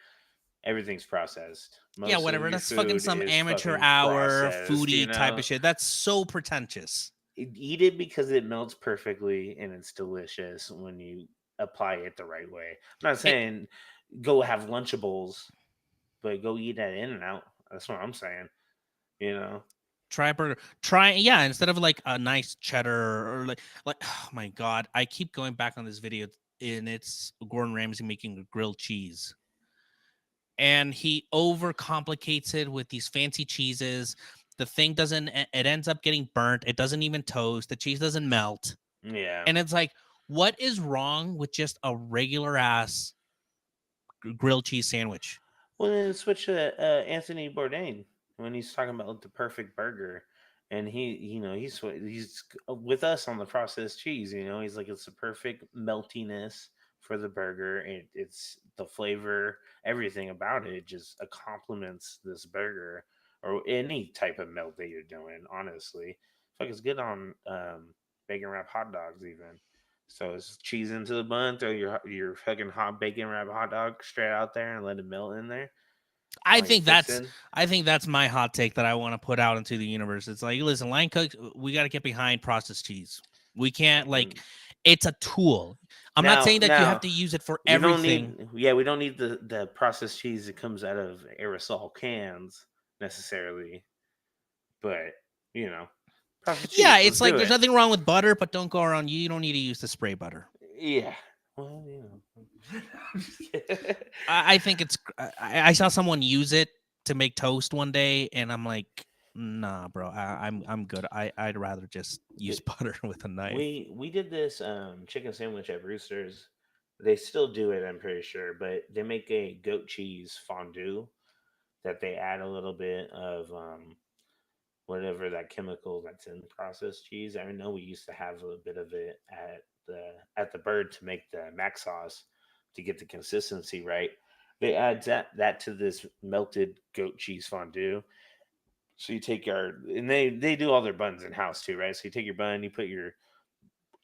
Everything's processed. Yeah, Most of whatever. your That's fucking food some is amateur fucking hour processed, foodie type of shit. That's so pretentious. Eat it because it melts perfectly and it's delicious when you apply it the right way. I'm not saying go have Lunchables, but go eat at In-N-Out. That's what I'm saying. Try a burger. Instead of like a nice cheddar or like oh my god, I keep going back on this video and it's Gordon Ramsay making a grilled cheese. And he overcomplicates it with these fancy cheeses. The thing it ends up getting burnt. It doesn't even toast. The cheese doesn't melt. Yeah. And it's like, what is wrong with just a regular ass grilled cheese sandwich? Well, then switch to Anthony Bourdain when he's talking about the perfect burger, and he's with us on the processed cheese. He's like it's the perfect meltiness for the burger, and it's the flavor, everything about it just complements this burger or any type of melt that you're doing. Honestly, it's good on bacon wrap hot dogs even. So it's cheese into the bun, throw your fucking hot bacon wrap hot dog straight out there and let it melt in there. I think that's my hot take that I want to put out into the universe. It's like, listen, line cooks, we got to get behind processed cheese. We can't it's a tool. I'm not saying that you have to use it for everything. We don't need the processed cheese that comes out of aerosol cans necessarily, but processed cheese. Yeah, it's like there's nothing wrong with butter, but don't go around. You don't need to use the spray butter. Yeah. Well, I think it's. I saw someone use it to make toast one day, and I'm like, nah, bro. I'm good. I'd rather just use butter with a knife. We did this chicken sandwich at Brewster's. They still do it, I'm pretty sure, but they make a goat cheese fondue that they add a little bit of whatever that chemical that's in processed cheese. I know we used to have a little bit of it at the Bird to make the mac sauce to get the consistency right. They add that to this melted goat cheese fondue. So you take and they do all their buns in house too, right? So you take your bun, you put your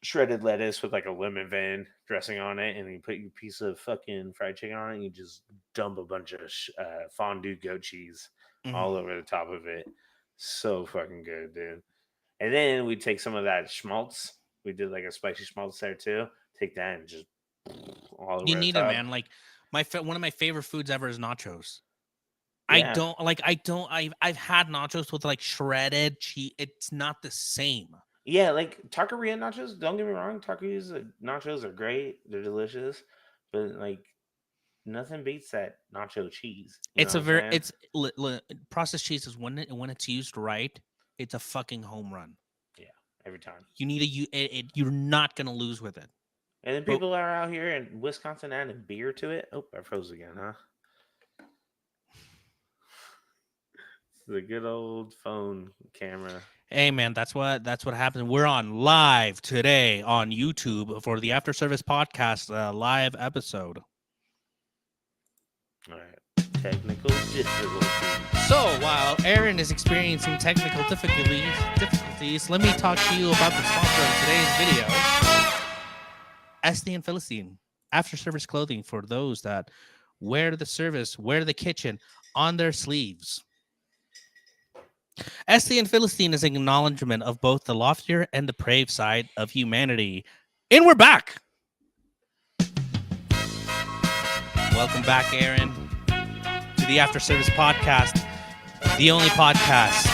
shredded lettuce with like a lemon vein dressing on it, and you put your piece of fucking fried chicken on it, and you just dump a bunch of fondue goat cheese all over the top of it. So fucking good, dude. And then we take some of that schmaltz. We did like a spicy schmaltz there too. Take that and just all over. You need it, man. Like one of my favorite foods ever is nachos. Yeah. I've had nachos with like shredded cheese. It's not the same. Yeah, like taqueria nachos. Don't get me wrong, nachos are great. They're delicious, but like nothing beats that nacho cheese. Processed cheese is when it's used right, it's a fucking home run. Yeah, every time. You need you're not gonna lose with it. And then people are out here in Wisconsin adding beer to it. Oh, I froze again, huh? The good old phone camera. Hey man, that's what happens. We're on live today on YouTube for the After Service Podcast live episode. All right, technical difficulties. So while Aaron is experiencing technical difficulties, let me talk to you about the sponsor of today's video, SD and Philistine After Service clothing for those that wear the kitchen on their sleeves. SD and Philistine is an acknowledgement of both the loftier and depraved side of humanity. And we're back. Welcome back, Aaron, to the After Service Podcast, the only podcast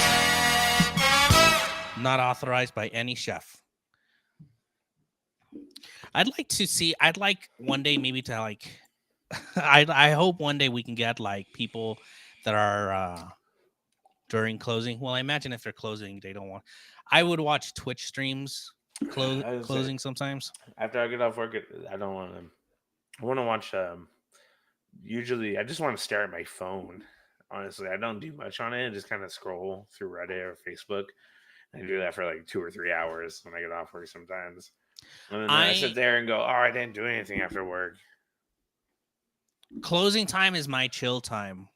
not authorized by any chef. I'd like to see. I'd like one day maybe to like. I hope one day we can get like people that are during closing. Well, I imagine if they're closing, they don't want. I would watch Twitch streams I would say, closing sometimes. after I get off work, I don't want to. I want to watch. Usually, I just want to stare at my phone. Honestly, I don't do much on it. I just kind of scroll through Reddit or Facebook. I do that for like 2 or 3 hours when I get off work sometimes. And then I sit there and go, "Oh, I didn't do anything after work." Closing time is my chill time.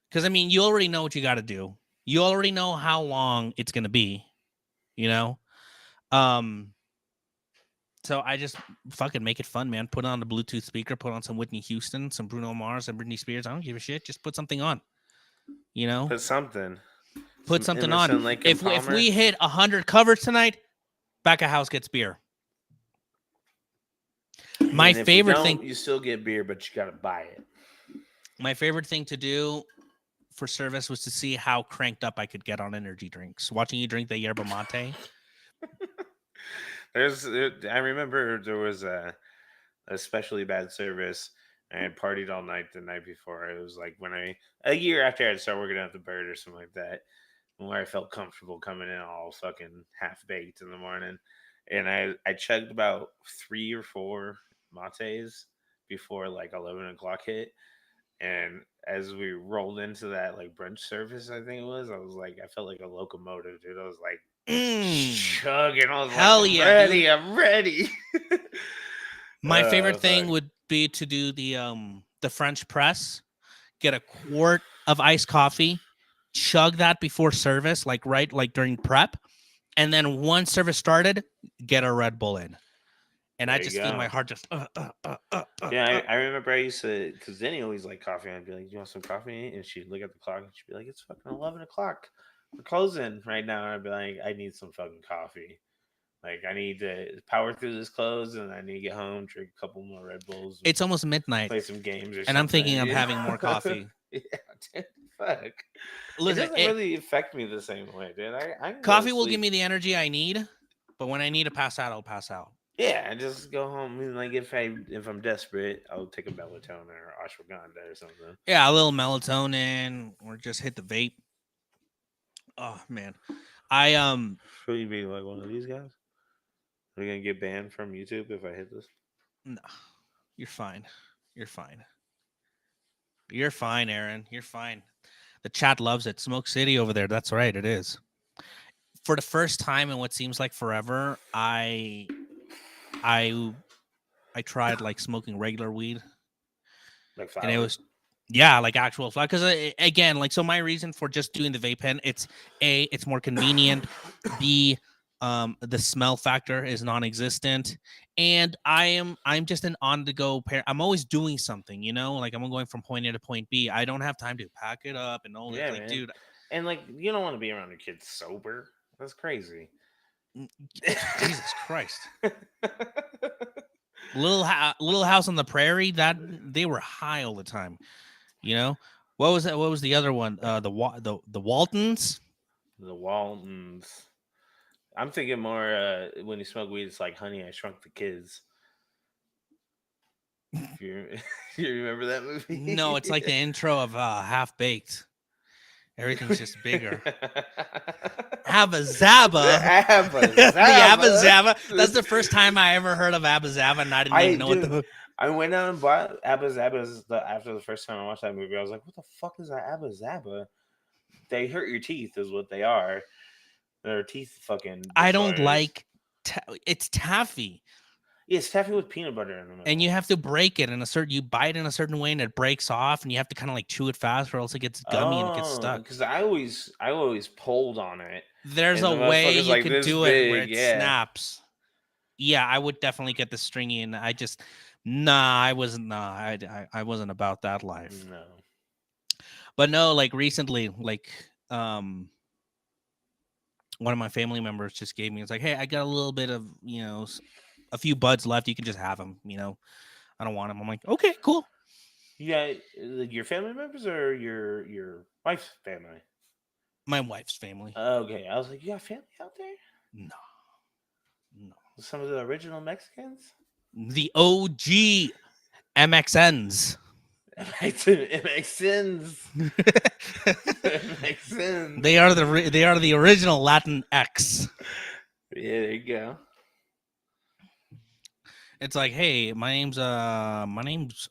Because, I mean, you already know what you got to do. You already know how long it's going to be, you know? So I just fucking make it fun, man. Put on the Bluetooth speaker, put on some Whitney Houston, some Bruno Mars, some Britney Spears. I don't give a shit. Just put something on, you know? Put something. Put Some something Emerson, on. Lake and If we Palmer. hit 100 covers tonight, back of house gets beer. My And if favorite you don't, thing... you still get beer, but you got to buy it. My favorite thing to do for service was to see how cranked up I could get on energy drinks. Watching you drink the yerba mate. I remember there was a especially bad service. I had partied all night the night before. It was like a year after I had started working at the Bird or something like that, where I felt comfortable coming in all fucking half baked in the morning. And I chugged about 3 or 4 mates before like 11 o'clock hit. And as we rolled into that like brunch service, I think it was, I was like, I felt like a locomotive, dude. I was like chugging. I was Hell like, yeah, ready, dude. I'm ready. My favorite thing fuck. would be to do the French press, get a quart of iced coffee, chug that before service, like during prep, and then once service started, get a Red Bull in. And There I you just feel my go. heart just Yeah, I remember I used to, because Denny always liked coffee. I'd be like, "You want some coffee?" And she'd look at the clock and she'd be like, "It's fucking 11 o'clock. We're closing right now." And I'd be like, "I need some fucking coffee. Like, I need to power through this close, and I need to get home, drink a couple more Red Bulls, It's almost midnight, play some games or something." and I'm thinking of you having know? more coffee. Yeah, dude, fuck. It Listen, doesn't really affect me the same way, dude. I can go coffee to will give sleep. me the energy I need, but when I need to pass out, I'll pass out. Yeah, I just go home. And like if I'm desperate, I'll take a melatonin or ashwagandha or something. Yeah, a little melatonin, or just hit the vape. Oh man, I Should you be like one of these guys? Are we gonna get banned from YouTube if I hit this? no, you're fine. You're fine. You're fine, Aaron. You're fine. The chat loves it. Smoke City over there. That's right. It is. For the first time in what seems like forever, I tried like smoking regular weed, Like and it flowers? was, yeah, like actual flower. Because again, like, so my reason for just doing the vape pen, it's more convenient. B, the smell factor is non-existent, and I'm just an on-the-go pair. I'm always doing something, you know, like I'm going from point A to point B. I don't have time to pack it up and all that. Yeah, Like, man. dude, And like you don't want to be around your kids sober. That's crazy. Jesus Christ. Little House on the Prairie, that they were high all the time, you know. What was that? What was the other one? The Waltons. The Waltons. I'm thinking more when you smoke weed, it's like Honey, I Shrunk the Kids. You remember that movie? No, it's like the intro of Half Baked. Everything's just bigger. Abba Zaba. Abba The Abba Zaba. That's the first time I ever heard of Abba Zaba, and I didn't even know what the. I went out and bought Abba Zabas after the first time I watched that movie. I was like, "What the fuck is that Abba Zaba?" They hurt your teeth, is what they are. They're teeth fucking. I don't destroyers. like. It's taffy. Yeah, it's taffy with peanut butter in the middle. And you have to break it in a certain. You bite in a certain way, and it breaks off, and you have to kind of like chew it fast, or else it gets gummy and it gets stuck. Because I always pulled on it. There's a the way motherfucker's you like can this do it where big, it yeah. snaps. Yeah, I would definitely get the stringy, and I just I wasn't I wasn't about that life. No. But no, like recently, like one of my family members just gave me. It's like, hey, I got a little bit of a few buds left. You can just have them. I don't want them. I'm like, okay, cool. Yeah, like your family members or your wife's family? My wife's family. Okay, I was like, you got family out there? No. Some of the original Mexicans. The OG MXNs. It makes sense. It makes sense. They are the original Latin X. Yeah, there you go. It's like, hey, my name's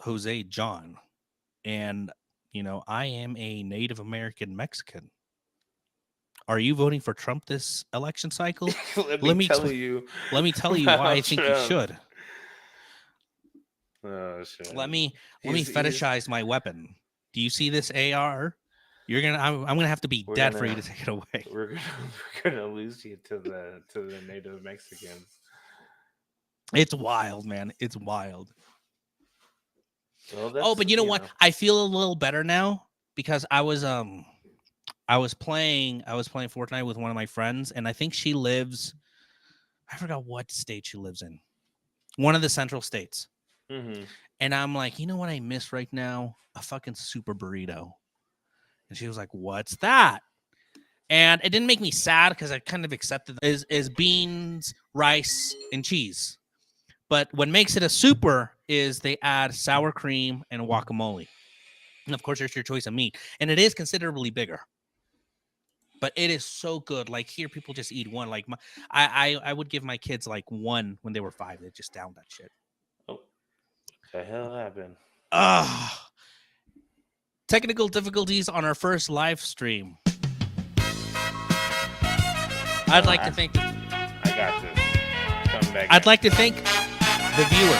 Jose John, and I am a Native American Mexican. Are you voting for Trump this election cycle? Let me tell you why I think you should. Oh shit. Let me fetishize my weapon. Do you see this AR? I'm gonna have to be dead for you to take it away. We're gonna lose you to the Native Mexicans. It's wild, man. It's wild. Well, but you know what? I feel a little better now because I was playing Fortnite with one of my friends, and I think she lives. I forgot what state she lives in. One of the central states. Mm-hmm. And I'm like, you know what I miss right now? A fucking super burrito. And she was like, what's that? And it didn't make me sad because I kind of accepted is beans, rice, and cheese. But what makes it a super is they add sour cream and guacamole. And of course, there's your choice of meat. And it is considerably bigger. But it is so good. Like here, people just eat one. Like I would give my kids like one when they were 5. They just downed that shit. Oh, what the hell happened? Technical difficulties on our first live stream. I'd like to thank. I got this. Come back. I'd like to thank the viewers.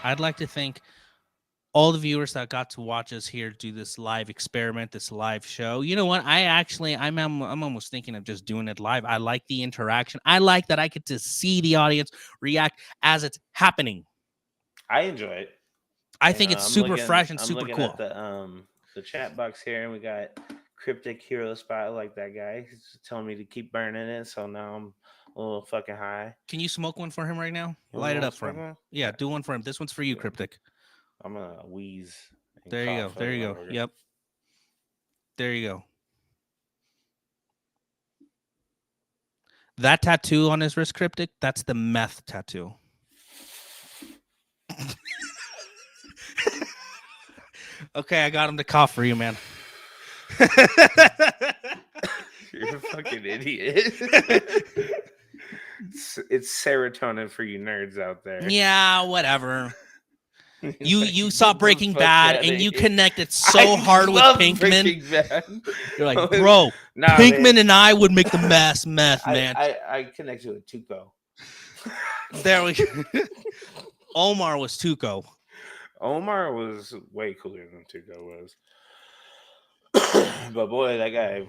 I'd like to thank all the viewers that got to watch us here do this live experiment, this live show. You know what? I'm almost thinking of just doing it live. I like the interaction. I like that I get to see the audience react as it's happening. I enjoy it. I think it's super fresh and super cool. At the chat box here, and we got Cryptic Hero Spot, like that guy. He's telling me to keep burning it, so now I'm a little fucking high. Can you smoke one for him right now? Light it up for him. Yeah, do one for him. This one's for you, Cryptic. I'm gonna wheeze. There you go. There you go. Yep. There you go. That tattoo on his wrist, Cryptic, that's the meth tattoo. Okay, I got him to cough for you, man. You're a fucking idiot. It's serotonin for you nerds out there. Yeah, whatever. You saw Breaking Bad and you connected so hard with Pinkman. You're like, bro, Pinkman man. And I would make the meth, man. I connected with Tuco. There we go. Omar was Tuco. Omar was way cooler than Tuco was. But boy, that guy,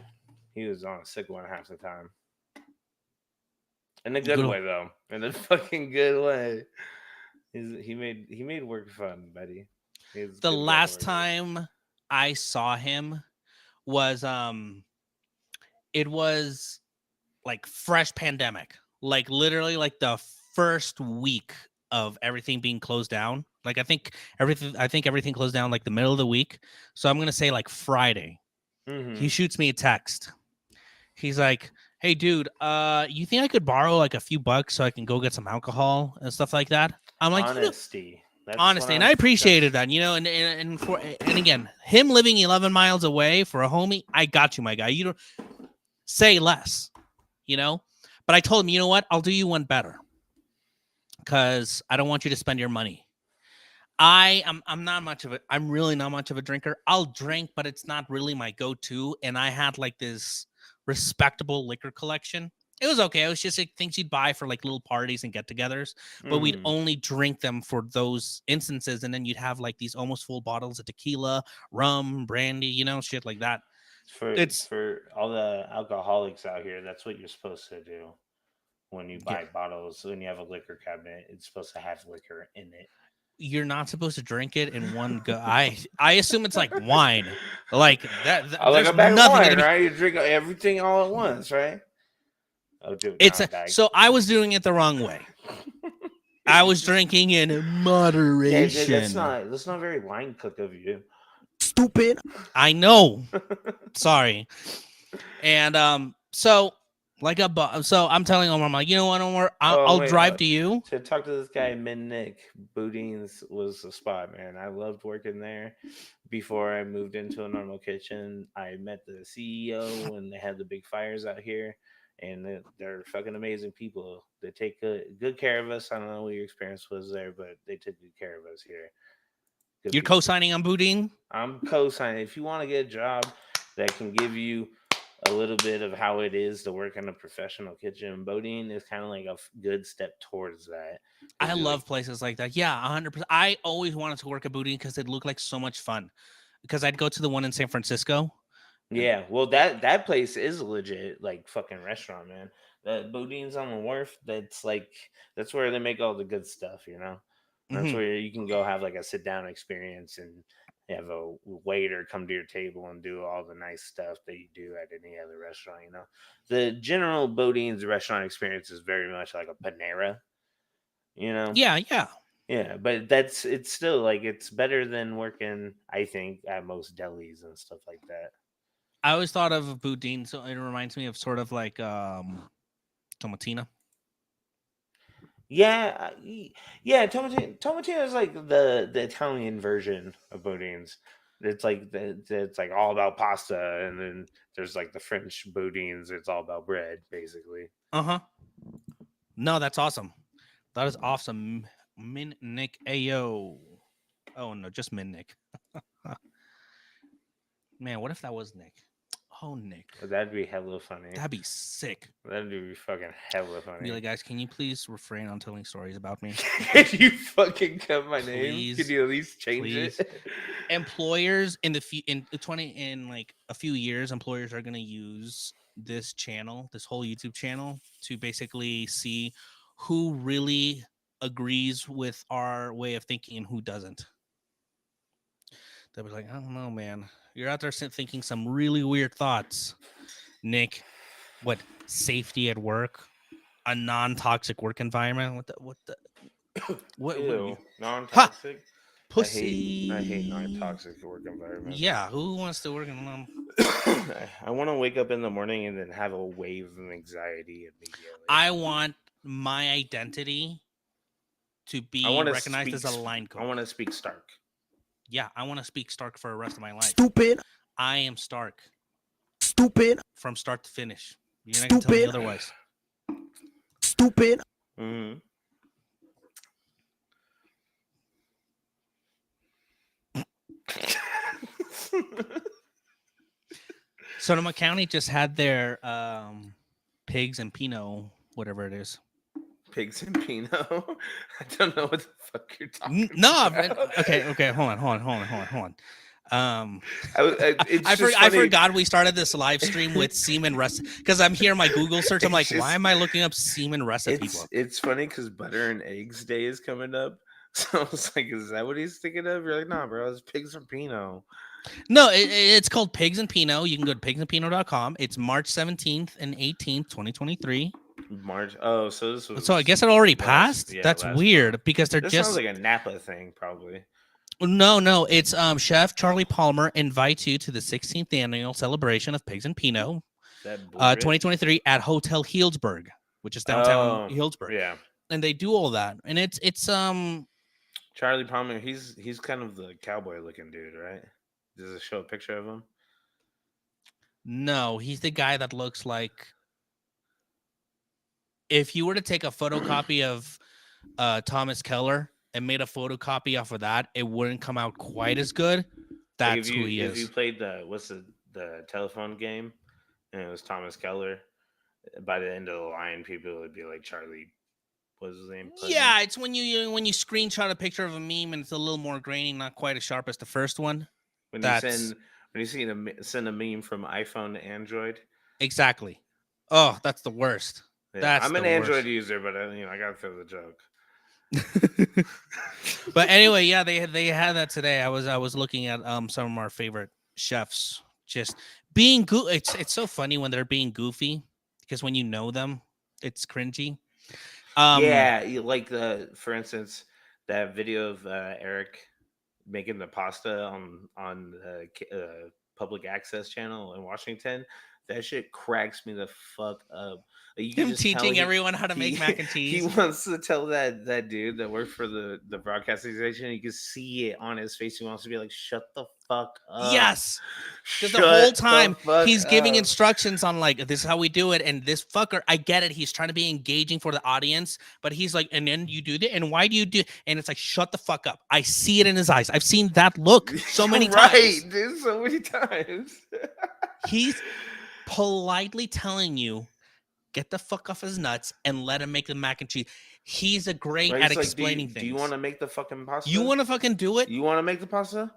he was on a sick one half the time. In a good way, though. In a fucking good way. He made work fun, buddy. The last time I saw him was it was like fresh pandemic, like literally like the first week of everything being closed down. Like I think everything closed down like the middle of the week. So I'm gonna say like Friday. Mm-hmm. He shoots me a text. He's like, "Hey, dude, you think I could borrow like a few bucks so I can go get some alcohol and stuff like that?" I'm like, honesty. Honesty, and I appreciated that, and again, him living 11 miles away for a homie, I got you, my guy. You don't say less, But I told him, you know what? I'll do you one better, because I don't want you to spend your money. I'm really not much of a drinker. I'll drink, but it's not really my go-to. And I had like this respectable liquor collection. It was okay. It was just like things you'd buy for like little parties and get-togethers, but we'd only drink them for those instances. And then you'd have like these almost full bottles of tequila, rum, brandy, shit like that. For all the alcoholics out here, that's what you're supposed to do when you buy bottles. When you have a liquor cabinet, it's supposed to have liquor in it. You're not supposed to drink it in one go. I assume it's like wine, like that. Like a bag of wine, right? You drink everything all at once, right? Oh, dude, so I was doing it the wrong way. I was drinking in moderation. That's not very line cook of you. Stupid. I know. Sorry. And so Like so I'm telling Omar, I'm like, you know what, Omar, Oh I'll wait, drive to you. to talk to this guy, Min Nick. Boudin's was the spot, man. I loved working there. Before I moved into a normal kitchen, I met the CEO when they had the big fires out here, and they're fucking amazing people. They take good care of us. I don't know what your experience was there, but they took good care of us here. Good You're people. co-signing on Boudin. I'm co-signing. If you want to get a job that can give you a little bit of how it is to work in a professional kitchen, Bodine is kind of like a good step towards that. I It'd be like, love places like that. Yeah, 100%. I always wanted to work at Boudin because it looked like so much fun. Because I'd go to the one in San Francisco. yeah, well that place is legit like fucking restaurant, man. That Bodine's on the wharf, that's where they make all the good stuff, you know. That's Mm-hmm. where you can go have like a sit down experience and have a waiter come to your table and do all the nice stuff that you do at any other restaurant, you know. The general Bodine's restaurant experience is very much like a Panera, you know. Yeah, yeah. Yeah, but it's still like it's better than working, I think, at most delis and stuff like that. I always thought of Boudin, so it reminds me of sort of like Tomatina. Yeah, yeah. Tomatina is like the Italian version of Bodine's. It's like all about pasta, and then there's like the French Bodine's. It's all about bread, basically. Uh-huh. No, that's awesome. That is awesome. Min Nick Ayo. Oh no, just Min Nick. Man, what if that was Nick? Oh, Nick. But that'd be hella funny. That'd be sick. That'd be fucking hella funny. Be like, guys, can you please refrain on telling stories about me? Can you fucking cut my name? Please, Can you at least change please. it? Employers in like a few years, employers are gonna use this channel, this whole YouTube channel, to basically see who really agrees with our way of thinking and who doesn't. They'll be like, I don't know, man. You're out there thinking some really weird thoughts, Nick. What, safety at work, a non-toxic work environment? What Ew, non-toxic. pussy? I hate non-toxic work environments. Yeah, who wants to work in them? I want to wake up in the morning and then have a wave of anxiety immediately. I want my identity to be recognized as a line coach. I want to speak Stark. Yeah, I want to speak Stark for the rest of my life. Stupid. I am Stark. Stupid. From start to finish. You're not gonna tell me otherwise. Stupid. Mm-hmm. Sonoma County just had their pigs and Pinot, whatever it is. Pigs and Pinot. I don't know what the fuck you're talking No, about. okay. Hold on. I forgot we started this live stream with semen recipe because I'm here in my Google search. I'm like, why am I looking up semen recipe book? It's funny because Butter and Eggs Day is coming up. So I was like, is that what he's thinking of? You're like, nah, bro, it's Pigs and Pinot. No, it's called Pigs and Pinot. You can go to pigsandpinot.com. It's March 17th and 18th, 2023. March. Oh, so this was. So I guess it already passed. Yeah, that's weird month. Because they're this just sounds like a Napa thing, probably. No, it's Chef Charlie Palmer invites you to the 16th annual celebration of Pigs and Pinot, 2023 at Hotel Healdsburg, which is downtown Healdsburg. Yeah, and they do all that, and it's Charlie Palmer. He's kind of the cowboy looking dude, right? Does it show a picture of him? No, he's the guy that looks like if you were to take a photocopy of Thomas Keller and made a photocopy off of that, it wouldn't come out quite as good. That's who he is. If you played the telephone game and it was Thomas Keller, by the end of the line, people would be like, Charlie, what's his name? Yeah, it's when you screenshot a picture of a meme and it's a little more grainy, not quite as sharp as the first one. When you send a meme from iPhone to Android. Exactly. Oh, that's the worst. Yeah, I'm an Android user, but I gotta throw the joke. But anyway, yeah, they had that today. I was looking at some of our favorite chefs just being goofy. It's so funny when they're being goofy because when you know them, it's cringy. Yeah, like for instance, that video of Eric making the pasta on the public access channel in Washington. That shit cracks me the fuck up. Like, you can Him just tell teaching everyone how to make mac and He cheese. wants to tell that dude that works for the broadcasting station. You can see it on his face. He wants to be like, "Shut the fuck up." Yes. Because Shut the whole time fuck he's giving up. instructions on like, this is how we do it. And this fucker, I get it. He's trying to be engaging for the audience, but he's like, and then you do that. And why do you do? And it's like, shut the fuck up. I see it in his eyes. I've seen that look so many right, times. dude, so many times. He's politely telling you, get the fuck off his nuts and let him make the mac and cheese. He's a great Right, at it's like, explaining do you things. want to make the fucking pasta? You want to fucking do it? You want to make the pasta?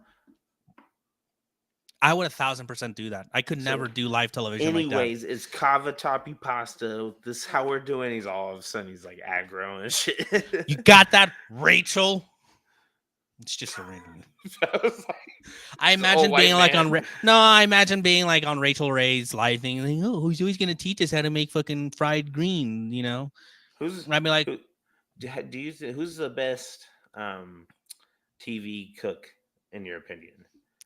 I would 1,000% do that. I could So, never do live television anyways, like it's cavatappi pasta. This is how we're doing. He's all of a sudden he's like aggro and shit. that. You got that, Rachel? It's just a random. I was like, I it's an imagine old being white like on man. I imagine being like on Rachel Ray's live thing. Like, oh, who's always gonna teach us how to make fucking fried green? You know, Who's I'd be like, do you think who's the best TV cook in your opinion?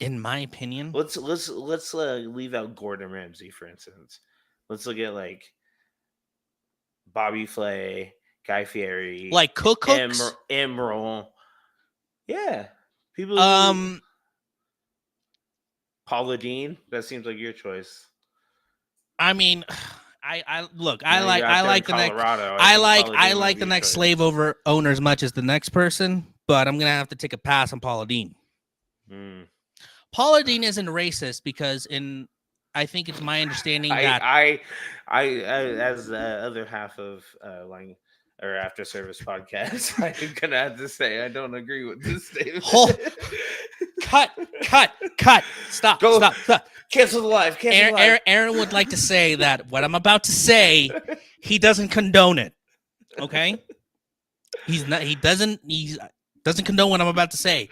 in my opinion, Let's leave out Gordon Ramsay, for instance. Let's look at like Bobby Flay, Guy Fieri, like cooks. Emerald. Yeah, people. Paula Dean. That seems like your choice. I mean, I look. Now you're out I there like in the next. Colorado. I think like Paula I Deen might like be the your next choice. slave over owner as much as the next person, but I'm gonna have to take a pass on Paula Dean. Mm. Paula Dean isn't racist because I think it's my understanding that I as the other half of like or after service podcast, I'm gonna have to say I don't agree with this statement. cut. Stop. Go. Stop. Cancel the live. Cancel the live. Aaron would like to say that what I'm about to say, he doesn't condone it. Okay, he doesn't condone what I'm about to say.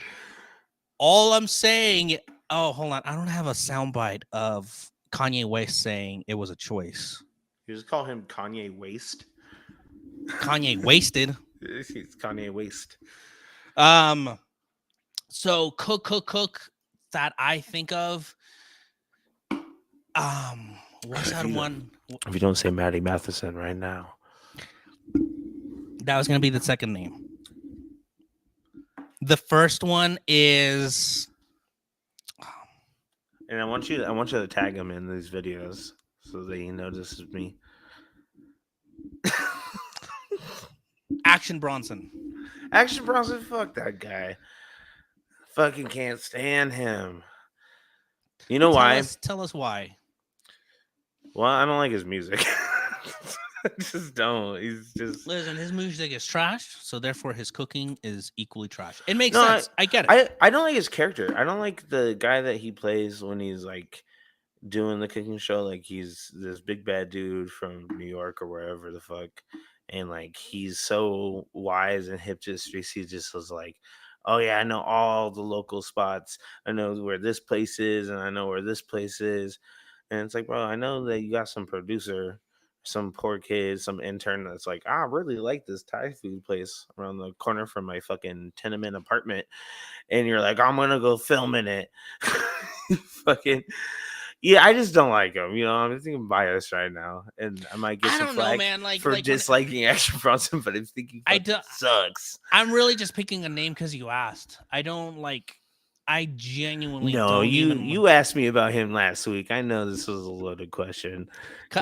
All I'm saying. Oh, hold on. I don't have a soundbite of Kanye West saying it was a choice. You just call him Kanye Waste. Kanye wasted. He's Kanye Waste. So cook that I think of. What's that one? If you don't say Maddie Matheson right now, That was gonna be the second name. The first one is. and I want you to tag him in these videos so that you know this is me. Action Bronson. Action Bronson, fuck that guy. Fucking can't stand him. You know why? Tell us why. Well, I don't like his music. I just don't. He's just. Listen, his music is trash, so therefore his cooking is equally trash. It makes No, sense. I get it. I don't like his character. I don't like the guy that he plays when he's like doing the cooking show. Like he's this big bad dude from New York or wherever the fuck, and like he's so wise and hip to the streets. He just was like, "Oh yeah, I know all the local spots. I know where this place is, and I know where this place is." And it's like, bro, I know that you got some producer, some poor kid, some intern that's like, I really like this Thai food place around the corner from my fucking tenement apartment. And you're like, I'm gonna go film in it. Fucking yeah, I just don't like him. You know, I'm thinking biased right now, and I might get I some don't know, flack man. Like for when- disliking Action Bronson, but I'm thinking sucks. I'm really just picking a name because you asked. I don't like. I genuinely No, don't you asked me about him last week. I know this was a loaded question.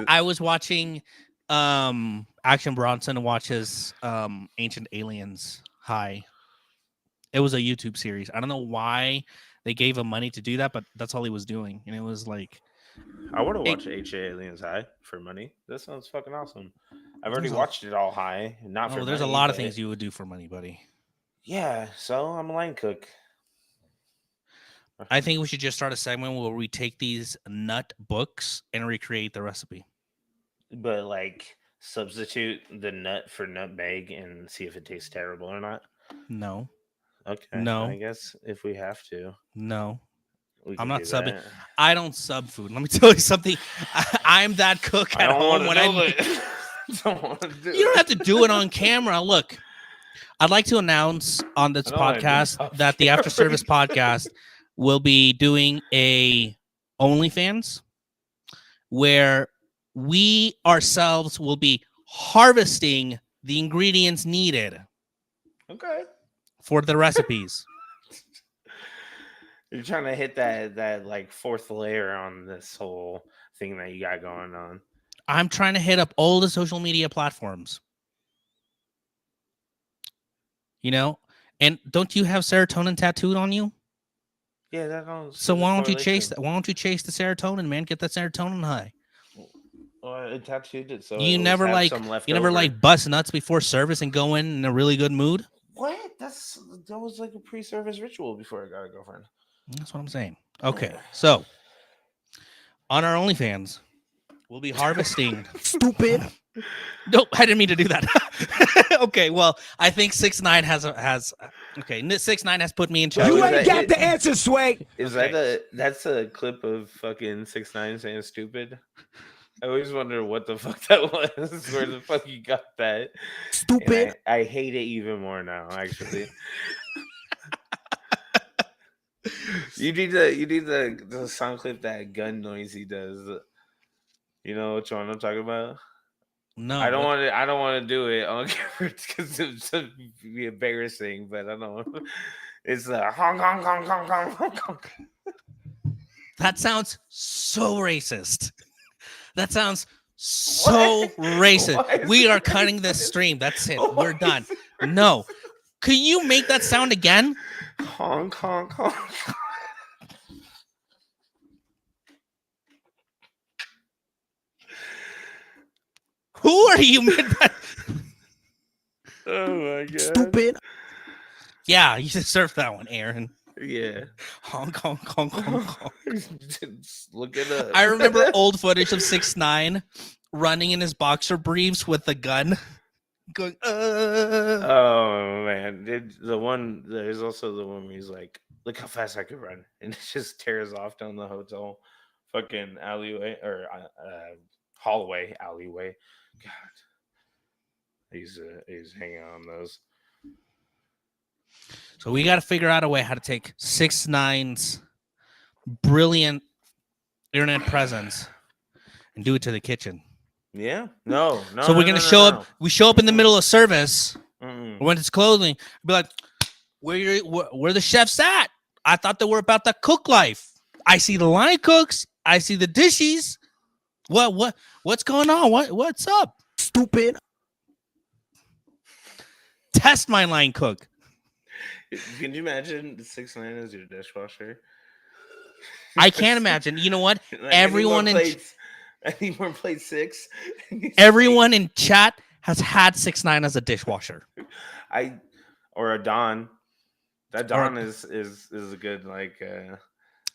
I was watching Action Bronson watches Ancient Aliens High. It was a YouTube series. I don't know why they gave him money to do that, but that's all he was doing. And it was like I want to watch HA Aliens High for money. That sounds fucking awesome. I've already watched it all high. Not for there's money, a lot of but- things you would do for money, buddy. Yeah, so I'm a line cook. I think we should just start a segment where we take these nut books and recreate the recipe. But like substitute the nut for nutmeg and see if it tastes terrible or not. No. Okay. No. I guess if we have to. No. We I'm can not do subbing. that. I don't sub food. Let me tell you something. I'm that cook I at don't home want when to I do it. Don't want to do You don't it. have to do it on camera. Look, I'd like to announce on this I don't wanna do podcast off that the After camera. Service podcast will be doing a OnlyFans. where we ourselves will be harvesting the ingredients needed Okay. for the recipes. You're trying to hit that like fourth layer on this whole thing that you got going on. I'm trying to hit up all the social media platforms. You know, and don't you have serotonin tattooed on you? Yeah, that goes. So why don't you chase that? Why don't you chase the serotonin, man? Get that serotonin high. Well, it tattooed it, so You it never have like some left you never over. like bust nuts before service and go in a really good mood. What? That was like a pre-service ritual before I got a girlfriend. That's what I'm saying. Okay, so on our OnlyFans, we'll be harvesting. Stupid. Nope, I didn't mean to do that. Okay, well, I think 6ix9ine has. Okay, 6ix9ine has put me in charge. You is ain't that got it? the answer, Sway. Is Okay. that's a clip of fucking 6ix9ine saying stupid? I always wonder what the fuck that was. Where the fuck you got that? Stupid. And I hate it even more now. Actually, you need the sound clip that gun noise he does. You know which one I'm talking about? No, I don't what- want to. I don't want to do it on camera because it's be embarrassing. But I don't. It's honk honk honk honk honk honk honk. that sounds so racist. That sounds so What? racist. Why is We it are cutting this racist? stream. That's it. Why We're done. is it No. racist? Can you make that sound again? Honk honk honk. Who are you? Made that? Oh my god. Stupid. Yeah, you deserve that one, Aaron. Yeah. Honk, honk, honk, honk, honk. Just look it up. I remember old footage of 6ix9ine running in his boxer briefs with a gun, going. Oh man, there's also the one where he's like, "Look how fast I could run," and it just tears off down the hotel fucking alleyway or hallway alleyway. God, he's hanging on those. So we got to figure out a way how to take 6ix9ine's brilliant internet presence and do it to the kitchen. Yeah, no. So we're gonna show up. We show up in the middle of service Mm-mm. when it's closing. Be like, where the chefs at? I thought they were about the cook life. I see the line cooks. I see the dishes. What's going on? What's up? Stupid. Test my line cook. Can you imagine the 6ix9ine as your dishwasher? I can't imagine. You know what? Like, Everyone in I need more plate 6. everyone in chat has had 6ix9ine as a dishwasher. Or a Don. That Or a- Don is a good like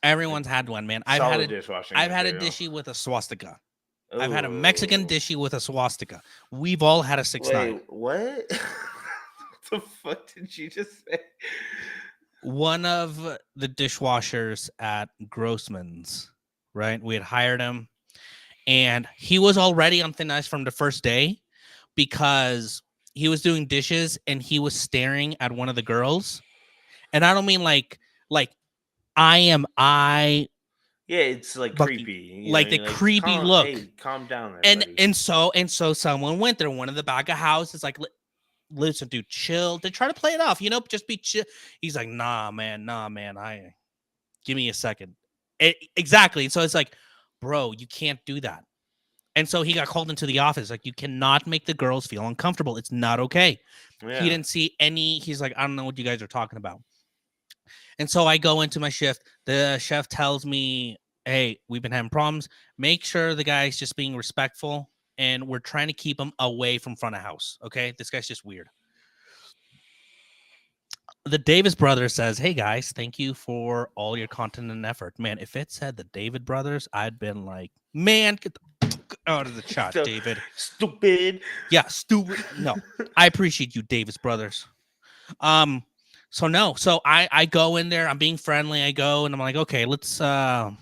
Everyone's had one, man. I've solid had dishwashing. I've had a material. dishy with a swastika. I've had a Mexican Ooh. dishy with a swastika. We've all had a 6ix9ine. Wait, what? What the fuck did you just say? One of the dishwashers at Grossman's, right? We had hired him, and he was already on thin ice from the first day because he was doing dishes and he was staring at one of the girls. And I don't mean like I Yeah, it's like Bucky, creepy. You like know, the you're creepy calm, look. Hey, calm down there, and buddy. and so someone went there. One of the back of houses like, listen, dude, chill. They try to play it off, just be chill. He's like, nah, man. Give me a second. Exactly. So it's like, bro, you can't do that. And so he got called into the office. Like, you cannot make the girls feel uncomfortable. It's not okay. Yeah. He didn't see any. He's like, I don't know what you guys are talking about. And so I go into my shift. The chef tells me, hey, we've been having problems. Make sure the guy's just being respectful. And we're trying to keep him away from front of house. Okay. This guy's just weird. The Davis brothers says, hey guys, thank you for all your content and effort. Man, if it said the David brothers, I'd been like, man, get the fuck out of the chat, So David. stupid. Yeah, stupid. No, I appreciate you, Davis brothers. So I go in there, I'm being friendly. I go and I'm like, okay, I'm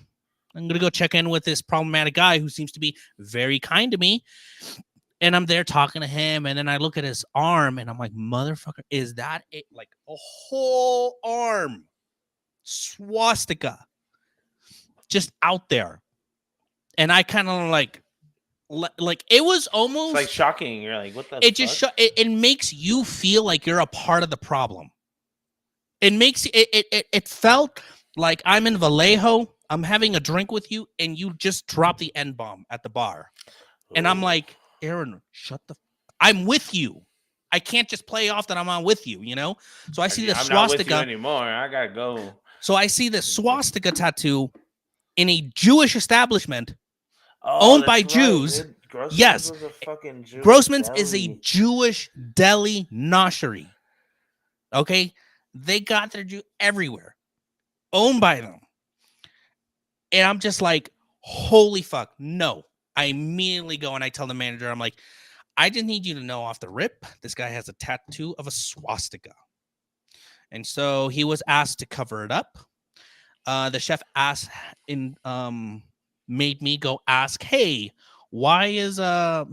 gonna go check in with this problematic guy who seems to be very kind to me. And I'm there talking to him, and then I look at his arm, and I'm like, motherfucker, is that it? Like a whole arm swastika just out there. and I kind of like it was It's almost like shocking. You're like, what the it fuck? just it makes you feel like you're a part of the problem. It makes it felt like I'm in Vallejo, I'm having a drink with you, and you just drop the N-bomb at the bar. And I'm Ooh. like, Aaron, shut the I'm with you. I can't just play off that I'm on with you, you know? So I see the I'm not with you swastika. anymore. I gotta go. So I see the swastika tattoo in a Jewish establishment Oh, owned by that's right, Jews. dude. Grossman's Yes. was a fucking Jewish Grossman's is a deli. Jewish deli noshery. Okay? They got their Jew everywhere. Owned by them. And I'm just like, holy fuck, no. I immediately go and I tell the manager, I'm like, I just need you to know off the rip, this guy has a tattoo of a swastika. And so he was asked to cover it up. The chef asked made me go ask, hey, why is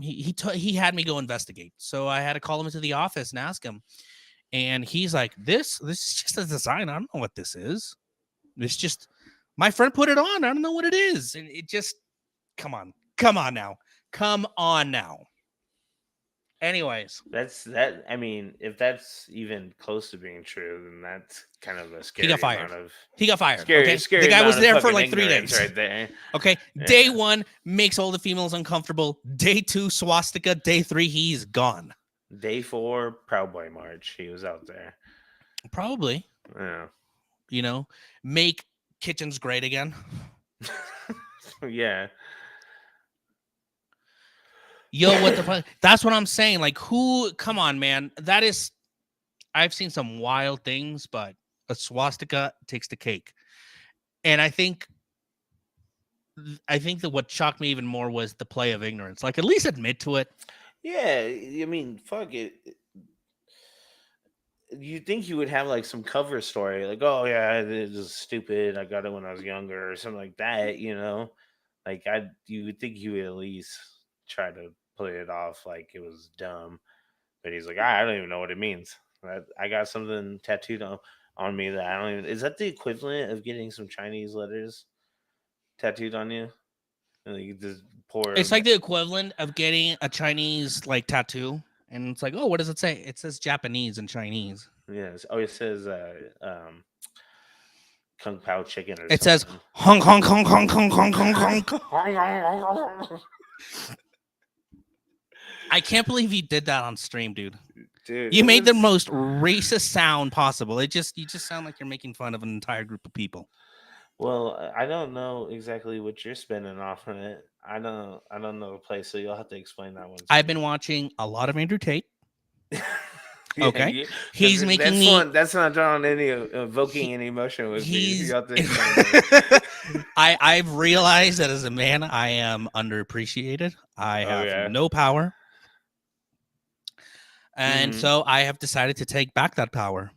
he had me go investigate. So I had to call him into the office and ask him. And he's like, this is just a design. I don't know what this is. It's just my friend put it on. I don't know what it is. And it just come on now. Anyways, That's that. I mean, if that's even close to being true, then that's kind of a scary got fired. amount of he got fired. scary. Okay, Scary the guy was amount of there for fucking like 3 ignorance days. right there. Okay, Yeah. day 1 makes all the females uncomfortable. Day 2, swastika. Day 3, he's gone. Day 4, Proud Boy March. He was out there. Probably, Yeah. you know, make kitchens great again. Yeah. Yo, what the fuck? That's what I'm saying. Like, who? Come on, man. That is. I've seen some wild things, but a swastika takes the cake. And I think that what shocked me even more was the play of ignorance. Like, at least admit to it. Yeah. I mean, fuck it. You think you would have like some cover story, like, oh yeah, it was stupid. I got it when I was younger, or something like that. You know, like you would think you would at least try to play it off like it was dumb. But he's like, I don't even know what it means. I got something tattooed on me that I don't even. Is that the equivalent of getting some Chinese letters tattooed on you? And like this poor. It's like the equivalent of getting a Chinese like tattoo, and it's like, oh, what does it say? It says Japanese and Chinese. Yes. Oh, it says Kung Pao chicken or It something. says honk honk honk honk honk honk honk honk. I can't believe you did that on stream, dude. Dude, You it made the was- most racist sound possible. You just sound like you're making fun of an entire group of people. Well, I don't know exactly what you're spending off on it. I don't know the place, so you'll have to explain that one. to I've me. been watching a lot of Andrew Tate. Yeah, Okay. He's making that's me- That's not drawing any evoking any emotion with me. He's You have to explain that. I've realized that as a man, I am underappreciated. I have yeah. no power. And Mhm. so I have decided to take back that power.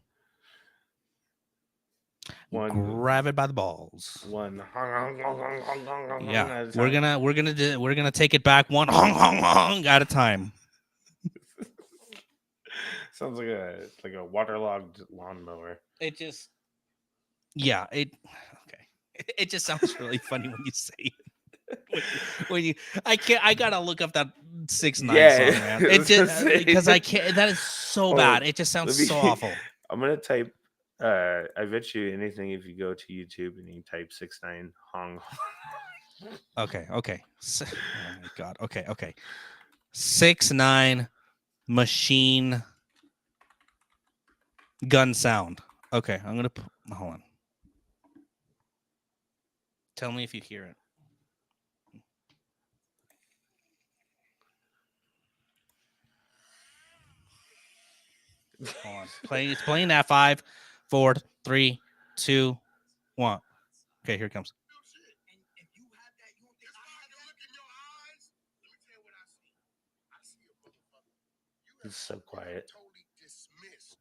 One. Grab it by the balls. One. Yeah. We're gonna take it back one hong hong hong at a time. Sounds like a waterlogged lawnmower. It just okay. It just sounds really funny when you say it. I gotta look up that 6ix9ine Yeah, song, man. I It was gonna just say. because I can't. That is so Hold bad. on. It just sounds Let me- so awful. I'm gonna type. I bet you anything if you go to YouTube and you type 6ix9ine Hong. Okay. Oh my god. Okay. 6ix9ine machine gun sound. Okay, I'm gonna hold on. Tell me if you hear it. Hold on. It's playing that 5, 4, 3, 2, 1. Okay, here it comes. It's so quiet. Totally dismissed.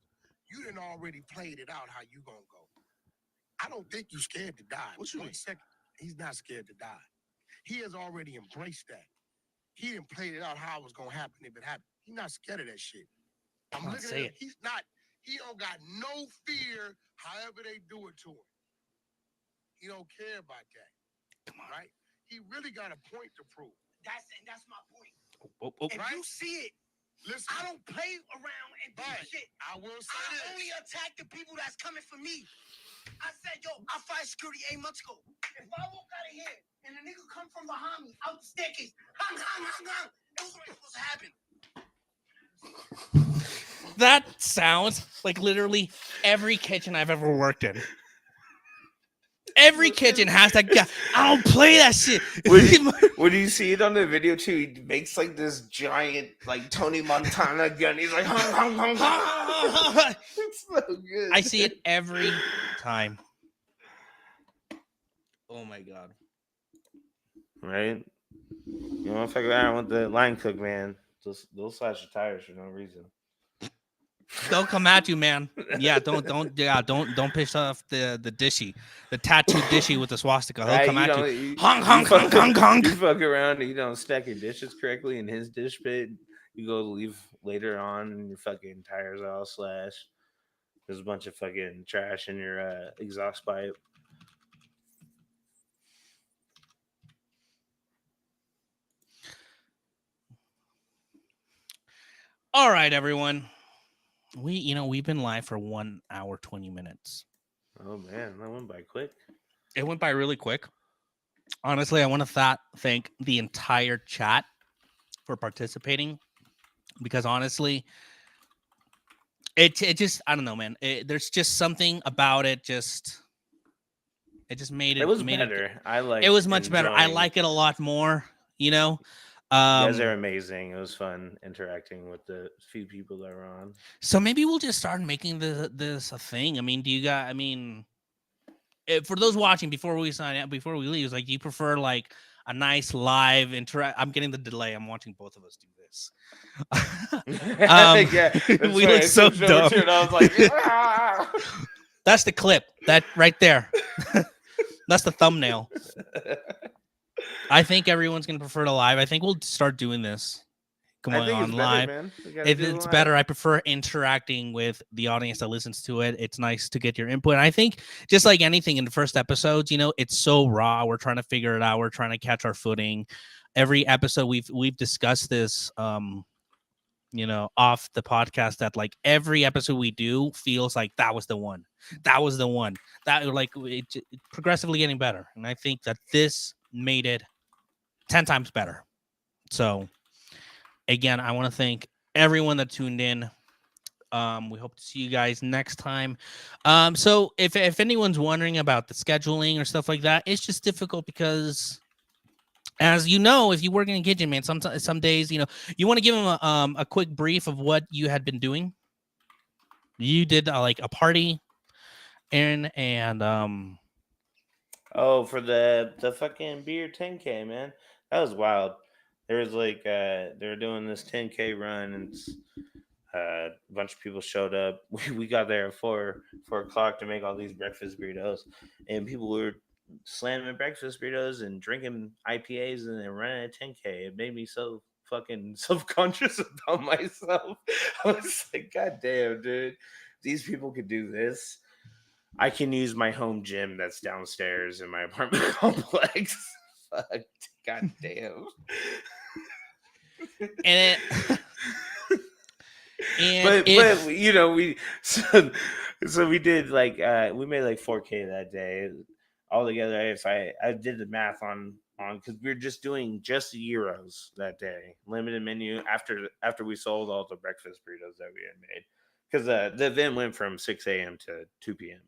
You done already played it out how you gonna go. I don't think you scared to die. What you mean? Second, he's not scared to die. He has already embraced that. He didn't played it out how it was gonna happen if it happened. He's not scared of that shit. Come on, looking say at him. it. He's not. He don't got no fear. However they do it to him, he don't care about that. Come on. Right? He really got a point to prove. That's my point. Oh. If you see it, listen. I don't play around and do shit. I will say this. I only attack the people that's coming for me. I said, yo, I fired security 8 months ago. If I walk out of here and a nigga come from behind me out the staircase, hung, it was already supposed to happen. That sounds like literally every kitchen I've ever worked in. Every kitchen has that guy. I don't play that shit. When you see it on the video too, he makes like this giant, like Tony Montana gun. He's like, hung. It's so good. I see it every time. Oh my god! Right? You want to fuck around with the line cook, man? They'll slash your tires for no reason. They'll come at you, man. Yeah, don't piss off the dishy, the tattooed dishy with the swastika. He'll come at you. Honk. You fuck around and you don't stack your dishes correctly in his dish pit. You go leave later on and your fucking tires are all slashed. There's a bunch of fucking trash in your exhaust pipe. All right, everyone. We've been live for 1 hour 20 minutes. Oh man, that went by quick. It went by really quick. Honestly, I want to thank the entire chat for participating because honestly, it just, I don't know, man. There's just something about it. It just made it. It was better. It was much better. I like it a lot more. You guys are amazing. It was fun interacting with the few people that were on. So maybe we'll just start making this a thing. I mean, do you guys? I mean, for those watching before we sign out, before we leave, like, do you prefer like a nice live interact? I'm getting the delay. I'm watching both of us do this. Yeah, we look so dumb. I was like, yeah. That's the clip. That right there. That's the thumbnail. I think everyone's gonna prefer to live. I think we'll start doing this. Going on live. It's better. I prefer interacting with the audience that listens to it. It's nice to get your input. And I think just like anything in the first episodes, it's so raw. We're trying to figure it out. We're trying to catch our footing. Every episode we've discussed this off the podcast, that like every episode we do feels like that was the one. That like it's progressively getting better. And I think that this made it 10 times better. So again, I want to thank everyone that tuned in. We hope to see you guys next time. So if anyone's wondering about the scheduling or stuff like that, it's just difficult because, as you know, if you work in a kitchen, man, some days, you want to give them a quick brief of what you had been doing. You did like a party, Aaron, and for the fucking beer 10K, man. That was wild. There was like they were doing this 10K run, and a bunch of people showed up. We got there at 4 o'clock to make all these breakfast burritos, and people were slamming breakfast burritos and drinking IPAs and then running a 10K. It made me so fucking self-conscious about myself. I was like, God damn, dude, these people could do this. I can use my home gym that's downstairs in my apartment complex. Fuck, god damn. and but we so we did like we made like 4K that day altogether. If I did the math on because we were just doing just euros that day, limited menu after we sold all the breakfast burritos that we had made, because the event went from 6 a.m. to 2 p.m.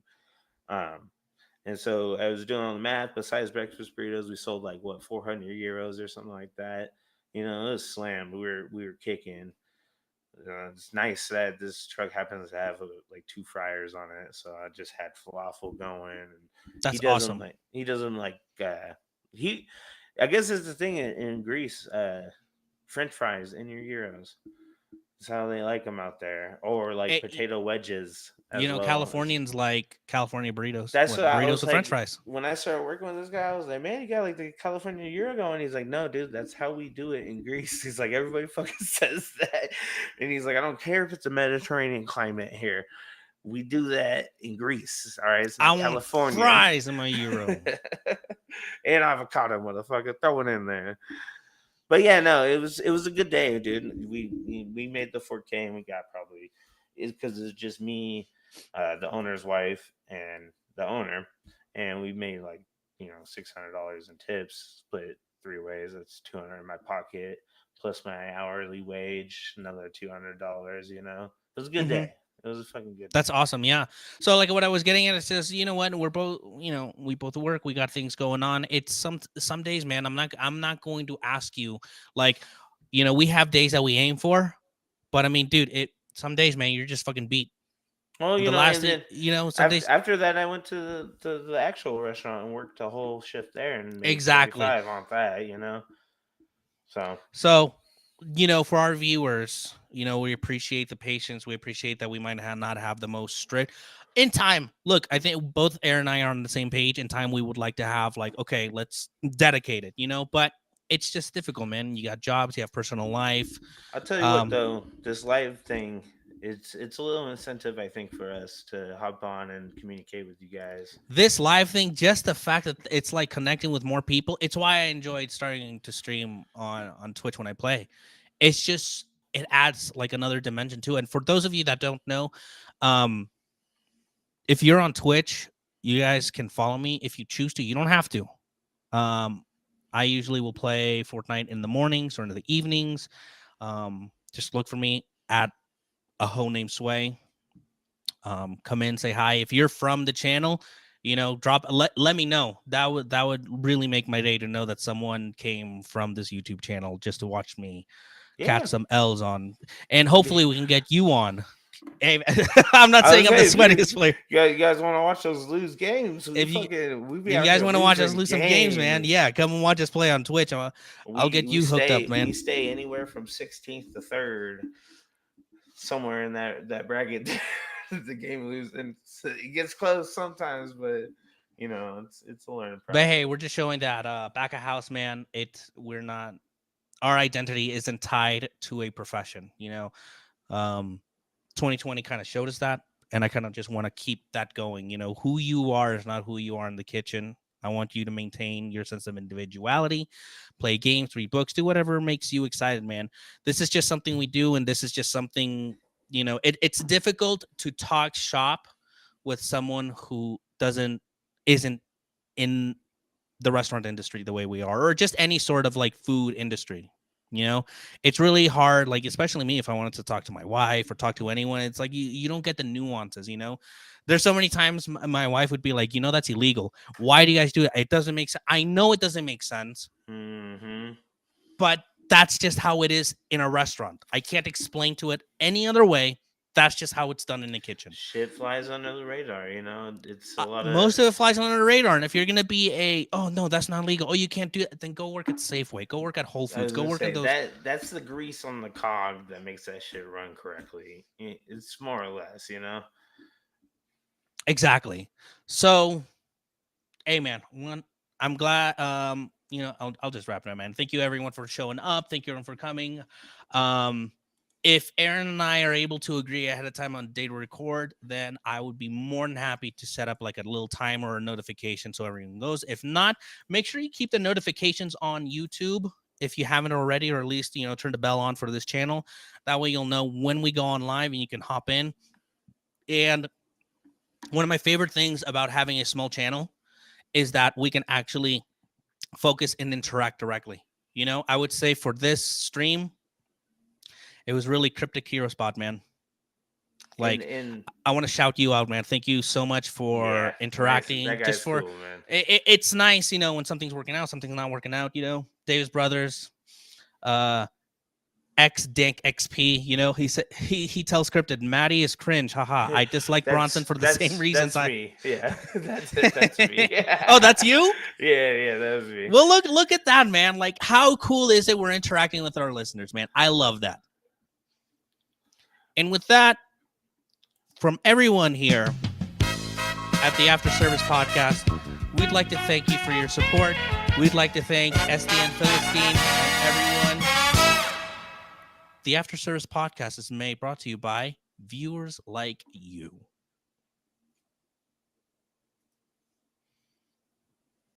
And so I was doing all the math. Besides breakfast burritos, we sold like 400 euros or something like that. It was slammed. We were kicking. It's nice that this truck happens to have like 2 fryers on it, so I just had falafel going. And that's awesome. He doesn't like I guess it's the thing in Greece. French fries in your euros. That's how they like them out there, or like potato wedges. Californians like California burritos. That's what burritos with like, French fries. When I started working with this guy, I was like, man, you got like the California euro going. He's like, no, dude, that's how we do it in Greece. He's like, everybody fucking says that. And he's like, I don't care if it's a Mediterranean climate here. we do that in Greece. All right, it's I not want California. fries in my gyro. And avocado, motherfucker. Throw it in there. But yeah, no, it was a good day, dude. We made the 4K, and we got probably because it's just me, the owner's wife, and the owner, and we made like $600 in tips, split it 3 ways. That's $200 in my pocket plus my hourly wage, another $200. It was a good day. It was a fucking good. That's awesome. Yeah. So like what I was getting at is just, you know what, we're both, we both work, we got things going on. It's some days, man, I'm not going to ask you like, we have days that we aim for, but I mean, dude, some days, man, you're just fucking beat. Well, The last and thing, then some days. after that, I went to the actual restaurant and worked a whole shift there and made Exactly. 45 on that, So, for our viewers, we appreciate the patience. We appreciate that we might not have the most strict in time. Look, I think both Aaron and I are on the same page. In time, we would like to have like, okay, let's dedicate it, but it's just difficult, man. You got jobs, you have personal life. I'll tell you what, though, this live thing, it's a little incentive, I think, for us to hop on and communicate with you guys. This live thing, just the fact that it's like connecting with more people. It's why I enjoyed starting to stream on Twitch when I play. It's just, it adds like another dimension to it. And for those of you that don't know, if you're on Twitch, you guys can follow me if you choose to. You don't have to. I usually will play Fortnite in the mornings or in the evenings. Just look for me at a hoe named Sway. Come in, say hi. If you're from the channel, let me know. That would really make my day to know that someone came from this YouTube channel just to watch me catch some L's on, and hopefully we can get you on. Hey, I'm not saying I'm the sweatiest player. You guys want to watch us lose games? If you guys want to watch us lose some games, man, yeah, come and watch us play on Twitch. I'll get you hooked up, man. We stay anywhere from 16th to 3rd, somewhere in that bracket. The game losing, it gets close sometimes, but it's a learning process. But hey, we're just showing that back of house, man. We're not, our identity isn't tied to a profession. 2020 kind of showed us that, and I kind of just want to keep that going. Who you are is not who you are in the kitchen. I want you to maintain your sense of individuality, play games, read books, do whatever makes you excited, man. This is just something we do, and this is just something, it's difficult to talk shop with someone who isn't in the restaurant industry the way we are, or just any sort of like food industry. It's really hard, like especially me, if I wanted to talk to my wife or talk to anyone, it's like you don't get the nuances. There's so many times my wife would be like, that's illegal. Why do you guys do it? It doesn't make sense. I know it doesn't make sense, but that's just how it is in a restaurant. I can't explain to it any other way. That's just how it's done in the kitchen. Shit flies under the radar, It's a lot of most of it flies under the radar. And if you're gonna be oh no, that's not legal. Oh, you can't do it. Then go work at Safeway. Go work at Whole Foods. Go work at those. That's the grease on the cog that makes that shit run correctly. It's more or less, Exactly. So, hey man, I'm glad. I'll just wrap it up, man. Thank you everyone for showing up. Thank you everyone for coming. If Aaron and I are able to agree ahead of time on day to record, then I would be more than happy to set up like a little timer or a notification so everyone goes. If not, make sure you keep the notifications on YouTube if you haven't already, or at least, turn the bell on for this channel. That way you'll know when we go on live and you can hop in. And one of my favorite things about having a small channel is that we can actually focus and interact directly. I would say for this stream, it was really Cryptic Hero Spot, man. Like, I want to shout you out, man. Thank you so much for interacting. That guy's cool, man. It's nice, when something's working out, something's not working out. Davis Brothers, X Dank XP. He said he tells Cryptid, Maddie is cringe. Haha. I dislike Bronson for the same reasons. That's me. Yeah, that's it. That's me. Yeah. Oh, that's you? Yeah, that was me. Well, look at that, man. Like, how cool is it? We're interacting with our listeners, man. I love that. And with that, from everyone here at the After Service Podcast, we'd like to thank you for your support. We'd like to thank SDN Philistine and everyone. The After Service Podcast is brought to you by viewers like you.